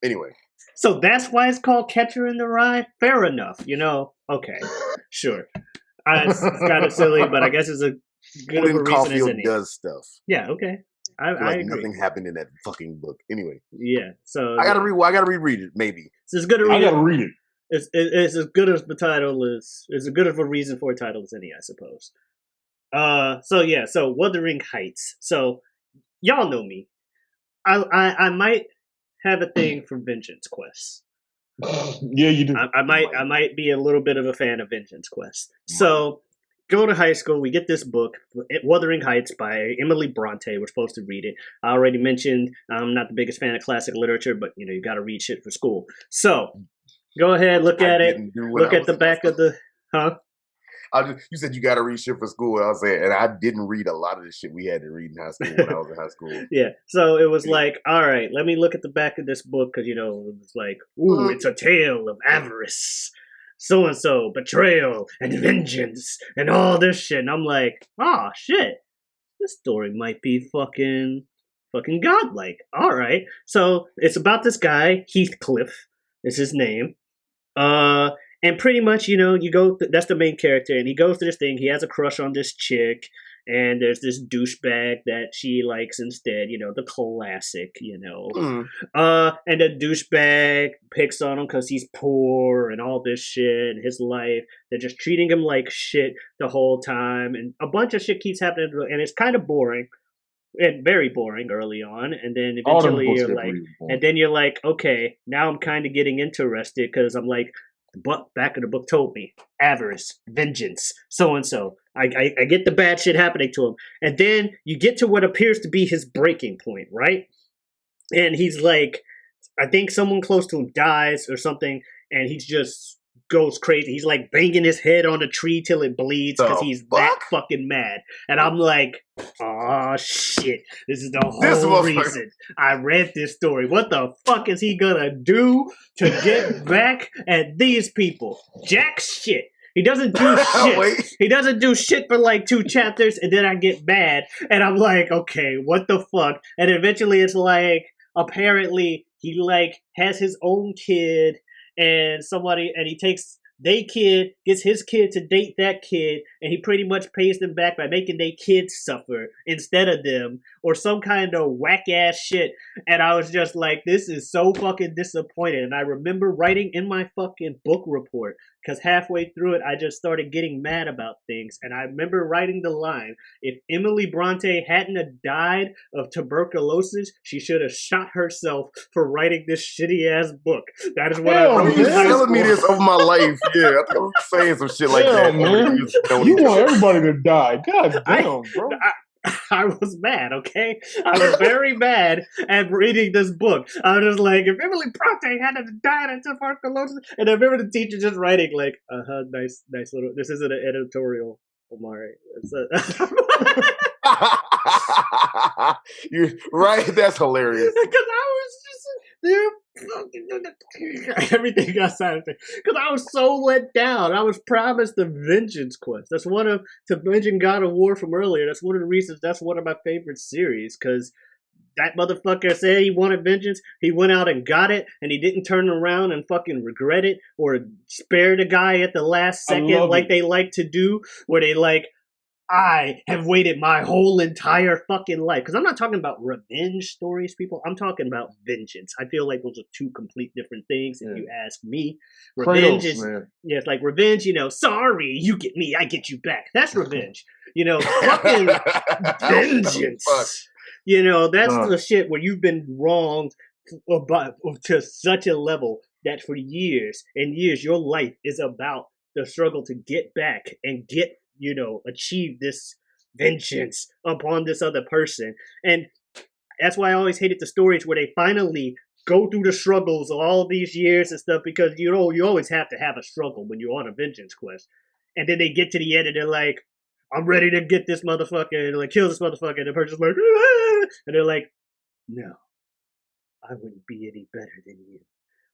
Anyway. So that's why it's called Catcher in the Rye? Fair enough. Okay. Sure. It's kind of silly, but I guess it's a good of a reason as any. Does stuff. Yeah, okay. I agree. Nothing happened in that fucking book. Anyway. Yeah. So I gotta reread it, maybe. It's as good a read. I gotta read it. It's as good as the title is. It's as good of a reason for a title as any, I suppose. So Wuthering Heights. So y'all know me. I might have a thing for Vengeance Quest. Yeah, you do. I might be a little bit of a fan of Vengeance Quest. So go to high school, we get this book, Wuthering Heights by Emily Bronte. We're supposed to read it. I already mentioned I'm not the biggest fan of classic literature, but you got to read shit for school. So go ahead, look at it. Look at the back of the you said you got to read shit for school. I was saying, and I didn't read a lot of the shit we had to read in high school when I was in high school. Yeah, so it was like, all right, let me look at the back of this book because it was like, ooh, it's a tale of avarice, so and so, betrayal and vengeance and all this shit. And I'm like, oh shit, this story might be fucking godlike. All right, so it's about this guy, Heathcliff is his name. And pretty much, you go. That's the main character, and he goes to this thing. He has a crush on this chick, and there's this douchebag that she likes instead. The classic. And the douchebag picks on him because he's poor and all this shit. And his life, they're just treating him like shit the whole time, and a bunch of shit keeps happening, and it's kind of boring. And very boring early on, and then eventually you're like, okay, now I'm kind of getting interested because I'm like, the back of the book told me avarice, vengeance, so and so. I get the bad shit happening to him, and then you get to what appears to be his breaking point, right? And he's like, I think someone close to him dies or something, and he just goes crazy. He's like banging his head on a tree till it bleeds because he's that fucking mad. And I'm like, oh shit, this is the whole reason I read this story. What the fuck is he gonna do to get back at these people? Jack shit. He doesn't do shit. He doesn't do shit for like 2 chapters, and then I get mad, and I'm like, okay, what the fuck? And eventually it's like, apparently he like has his own kid, and he takes gets his kid to date that kid, and he pretty much pays them back by making their kids suffer instead of them, or some kind of whack ass shit. And I was just like, this is so fucking disappointed. And I remember writing in my fucking book report, because halfway through it, I just started getting mad about things. And I remember writing the line, if Emily Bronte hadn't have died of tuberculosis, she should have shot herself for writing this shitty-ass book. That is what I wrote in high telling school. me this of my life. Yeah, I think I'm saying some shit like that. Man. You want everybody to die. God damn, bro. I was mad, okay? I was very mad at reading this book. I was just like, if Emily Bronte hadn't died of tuberculosis, and I remember the teacher just writing like, nice little, this isn't an editorial, Omari. You're right, that's hilarious. Because I was just, everything outside of it. Because I was so let down. I was promised the Vengeance Quest. That's one of, to mention God of War from earlier, that's one of the reasons that's one of my favorite series. Because that motherfucker said he wanted vengeance. He went out and got it, and he didn't turn around and fucking regret it or spare the guy at the last second like they like to do, where they like, I have waited my whole entire fucking life. Because I'm not talking about revenge stories, people. I'm talking about vengeance. I feel like those are two complete different things, if you ask me. Revenge is, yeah, it's like revenge, you know, sorry, you get me, I get you back. That's revenge. You know, fucking vengeance. You know, that's the shit where you've been wronged to such a level that for years and years, your life is about the struggle to get back and get, you know, achieve this vengeance upon this other person. And that's why I always hated the stories where they finally go through the struggles of all these years and stuff, because, you know, you always have to have a struggle when you're on a vengeance quest. And then they get to the end and they're like, I'm ready to get this motherfucker and like kill this motherfucker. And the person's like, ah! And they're like, no, I wouldn't be any better than you.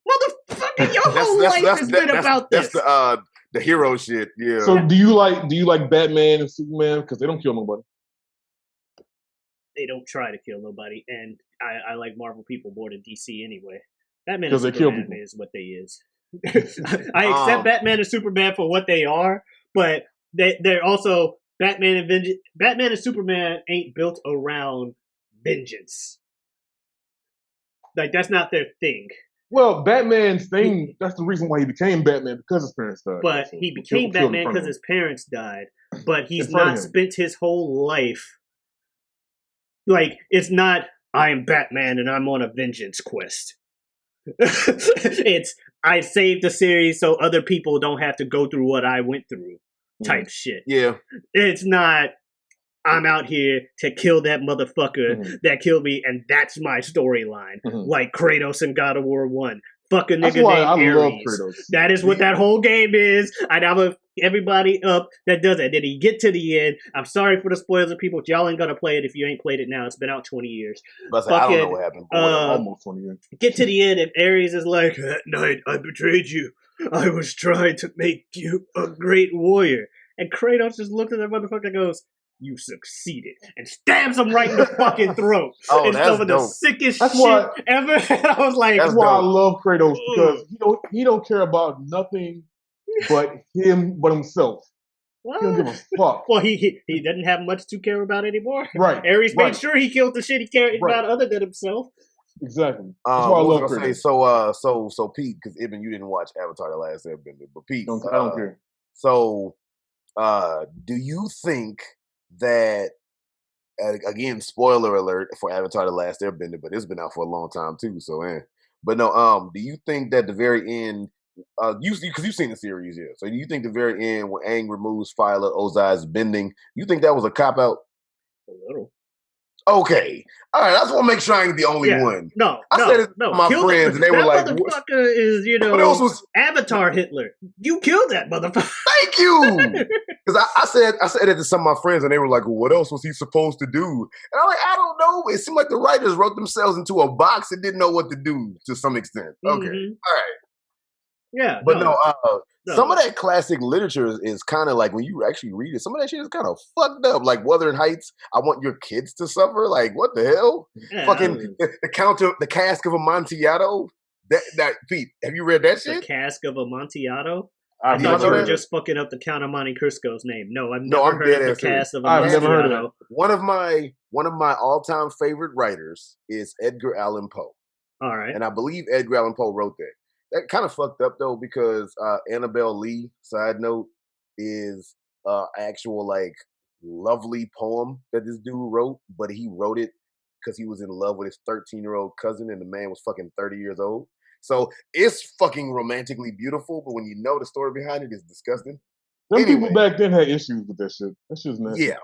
Motherfucker, your whole life has been about this. That's the hero shit, yeah. So do you like Batman and Superman? Because they don't kill nobody. They don't try to kill nobody, and I like Marvel people more than DC anyway. Batman and Superman is what they is. I accept Batman and Superman for what they are, but they're also Batman and Superman ain't built around vengeance. Like, that's not their thing. Well, Batman's thing, that's the reason why he became Batman, because his parents died. But he became Batman because his parents died. But he's not spent his whole life. Like, it's not, I am Batman and I'm on a vengeance quest. It's, I saved the series so other people don't have to go through what I went through type shit. Yeah. It's not, I'm out here to kill that motherfucker that killed me, and that's my storyline. Like Kratos in God of War 1. Fuck a nigga named Ares. Love Kratos. That is what that whole game is. And I have everybody up that does it. Then you get to the end. I'm sorry for the spoilers of people. Y'all ain't gonna play it if you ain't played it now. It's been out 20 years. I don't know what happened. Almost 20 years. Get to the end, and Ares is like, that night I betrayed you. I was trying to make you a great warrior. And Kratos just looked at that motherfucker and goes, you succeeded, and stabs him right in the fucking throat. Oh, it's that's some of the dope. sickest shit ever. And I was like, that's why I love Kratos, because he don't care about nothing but himself. What? He don't give a fuck. Well, he doesn't have much to care about anymore. Right. Ares made sure he killed the shit he cared about other than himself. Exactly. That's why I love Kratos. So Pete, because Ibn, you didn't watch Avatar: The Last Airbender, but Pete, I don't care. So, do you think that, again, spoiler alert for Avatar: The Last Airbender, but it's been out for a long time too, so But no, do you think that the very end, because you've seen the series, yeah. So do you think the very end when Aang removes Phila Ozai's bending, you think that was a cop out? A little. Okay. All right. I just want to make sure I ain't the only one. I said it to my friends, and they were like, that motherfucker is, what else was Avatar Hitler? You killed that motherfucker. Thank you. Because I said it to some of my friends, and they were like, well, what else was he supposed to do? And I'm like, I don't know. It seemed like the writers wrote themselves into a box and didn't know what to do to some extent. Okay. All right. Yeah. But some of that classic literature is kind of like, when you actually read it, some of that shit is kind of fucked up. Like Wuthering Heights, I want your kids to suffer. Like, what the hell? Yeah, fucking the Cask of Amontillado. That Pete, have you read that shit? The Cask of Amontillado? I thought you were just fucking up the Count of Monte Cristo's name. No, I've never heard of the Cask of Amontillado. I've never heard of it. One of my all-time favorite writers is Edgar Allan Poe. All right. And I believe Edgar Allan Poe wrote that. that kind of fucked up though because Annabelle Lee, side note, is actual like lovely poem that this dude wrote, but he wrote it because he was in love with his 13-year-old cousin and the man was fucking 30 years old. So it's fucking romantically beautiful, but when you know the story behind it, it's disgusting. Them people Anyway, back then had issues with that shit. That shit's nasty. yeah.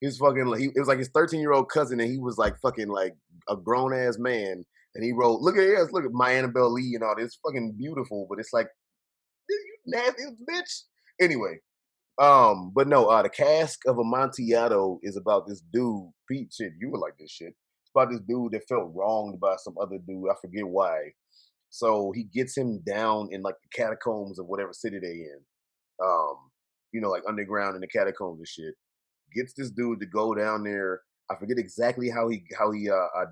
His fucking it was like his 13-year-old cousin, and he was like fucking like a grown ass man. And he wrote, "Look at my Annabelle Lee and all this, fucking beautiful." But it's like, you nasty bitch. Anyway, but no, the Cask of Amontillado is about this dude. Pete, shit, you would like this shit. It's about this dude that felt wronged by some other dude. I forget why. So he gets him down in like the catacombs of whatever city they in. Like underground in the catacombs and shit. Gets this dude to go down there. I forget exactly how he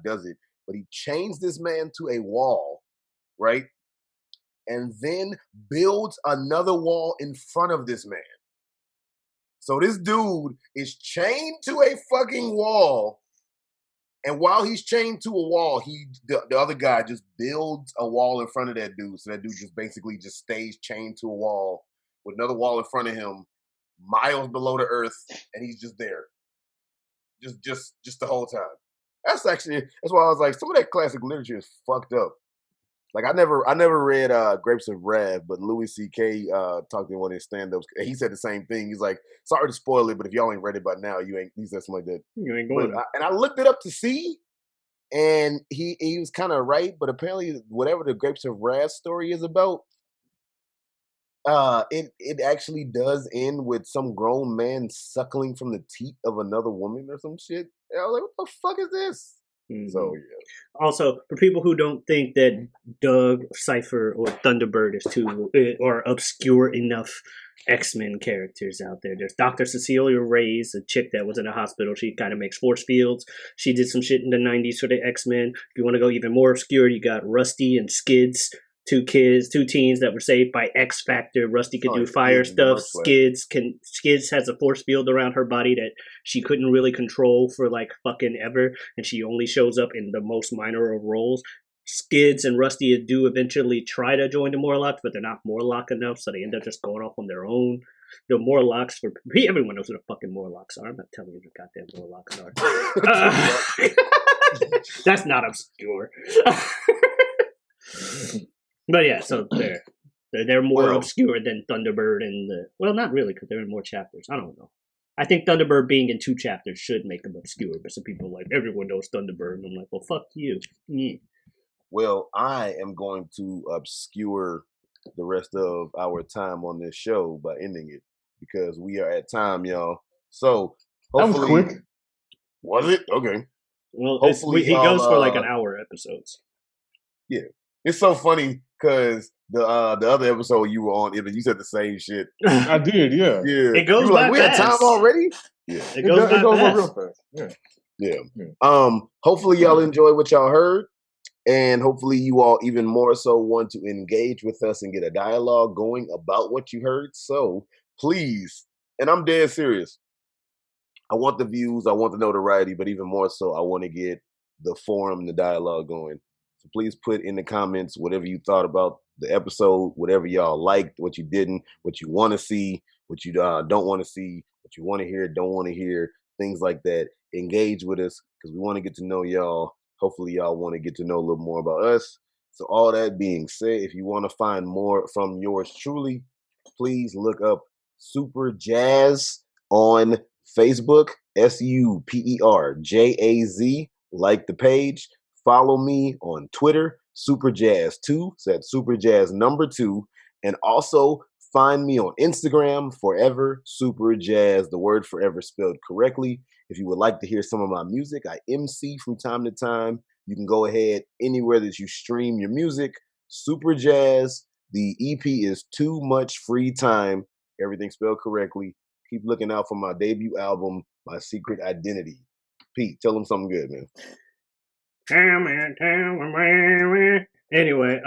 does it, but he chains this man to a wall, right? And then builds another wall in front of this man. So this dude is chained to a fucking wall. And while he's chained to a wall, the other guy just builds a wall in front of that dude. So that dude just basically just stays chained to a wall with another wall in front of him, miles below the earth, and he's just there. Just the whole time. That's why I was like, some of that classic literature is fucked up. Like I never read Grapes of Wrath, but Louis C.K. Talked in one of his stand-ups. He said the same thing. He's like, sorry to spoil it, but if y'all ain't read it by now, you ain't. He said something like that. You ain't going. And I looked it up to see, and he was kind of right. But apparently, whatever the Grapes of Wrath story is about, it actually does end with some grown man suckling from the teat of another woman or some shit. And I was like, what the fuck is this? Mm-hmm. So yeah. Also, for people who don't think that Doug, Cypher, or Thunderbird is too or obscure enough X-Men characters out there, there's Dr. Cecilia Reyes, a chick that was in a hospital. She kind of makes force fields. She did some shit in the 90s for the X-Men. If you want to go even more obscure, you got Rusty and Skids. Two teens that were saved by X Factor. Rusty could do fire stuff. Skids has a force field around her body that she couldn't really control for like fucking ever, and she only shows up in the most minor of roles. Skids and Rusty do eventually try to join the Morlocks, but they're not Morlock enough, so they end up just going off on their own. The Morlocks, everyone knows who the fucking Morlocks are. I'm not telling you the goddamn Morlocks are. That's not obscure. But yeah, so they're more obscure than Thunderbird and not really, because they're in more chapters. I don't know. I think Thunderbird being in 2 chapters should make them obscure, but some people are like, everyone knows Thunderbird, and I'm like, well, fuck you. Yeah. Well, I am going to obscure the rest of our time on this show by ending it because we are at time, y'all. So hopefully, that was quick. Was it? Okay. Well, he goes for like an hour episodes. Yeah. It's so funny because the other episode you were on, you said the same shit. I did, yeah. Yeah. It goes by we fast. had time already? Yeah. It goes by real fast. Yeah. Hopefully y'all enjoy what y'all heard. And hopefully you all even more so want to engage with us and get a dialogue going about what you heard. So please, and I'm dead serious, I want the views, I want the notoriety, but even more so, I want to get the forum, the dialogue going. So please put in the comments whatever you thought about the episode, whatever y'all liked, what you didn't, what you want to see, what you don't want to see, what you want to hear, don't want to hear, things like that. Engage with us because we want to get to know y'all. Hopefully y'all want to get to know a little more about us. So all that being said, if you want to find more from yours truly, please look up Superjaz on Facebook, SUPERJAZ, like the page. Follow me on Twitter, Superjaz2, so that's Superjaz number 2, and also find me on Instagram, Forever Superjaz, the word forever spelled correctly. If you would like to hear some of my music, I MC from time to time. You can go ahead anywhere that you stream your music. Superjaz. The EP is Too Much Free Time. Everything spelled correctly. Keep looking out for my debut album, My Secret Identity. Pete, tell them something good, man. Anyway,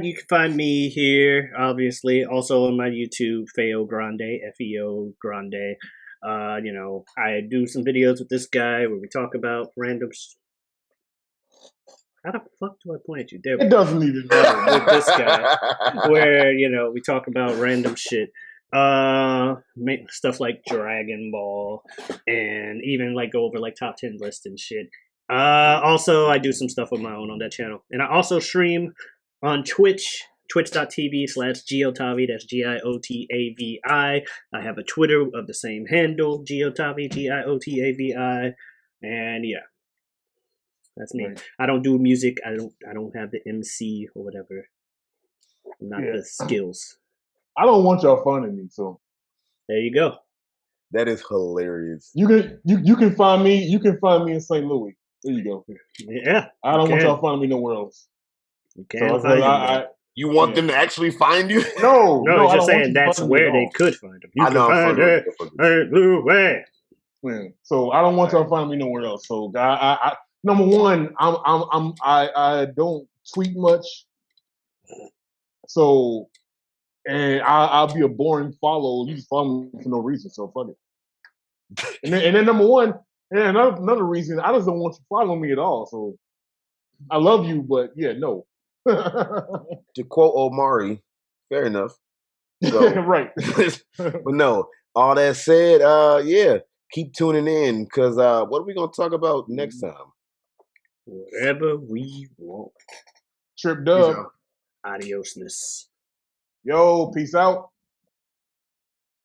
you can find me here, obviously, also on my YouTube, feogrande, Feo Grande. I do some videos with this guy where we talk about random. How the fuck do I point at you? There It doesn't even matter. with this guy, where we talk about random shit, stuff like Dragon Ball, and even like go over like top 10 lists and shit. Also, I do some stuff of my own on that channel, and I also stream on Twitch. Twitch.tv/Giotavi, that's Giotavi. I have a Twitter of the same handle, Giotavi, Giotavi, and yeah, that's me. Right. I don't do music. I don't have the MC or whatever. Not the skills. I don't want y'all funding me, so there you go. That is hilarious. You can find me. You can find me in St. Louis. There you go. Yeah. I don't want y'all finding me nowhere else. You can't find me. You want them to actually find you? No, I'm just saying that's where they could find them. You can find it. Hey, man. So I don't want y'all finding me nowhere else. So I number one, I don't tweet much. So and I'll be a boring follow. You just follow me for no reason. So fuck it. And then number one, and another reason, I just don't want you following me at all. So I love you, but yeah, no. To quote Omari, fair enough. So, right. But no, all that said, keep tuning in because what are we gonna talk about next time? Whatever we want. Trip Dub. Adiosness. Yo, peace out.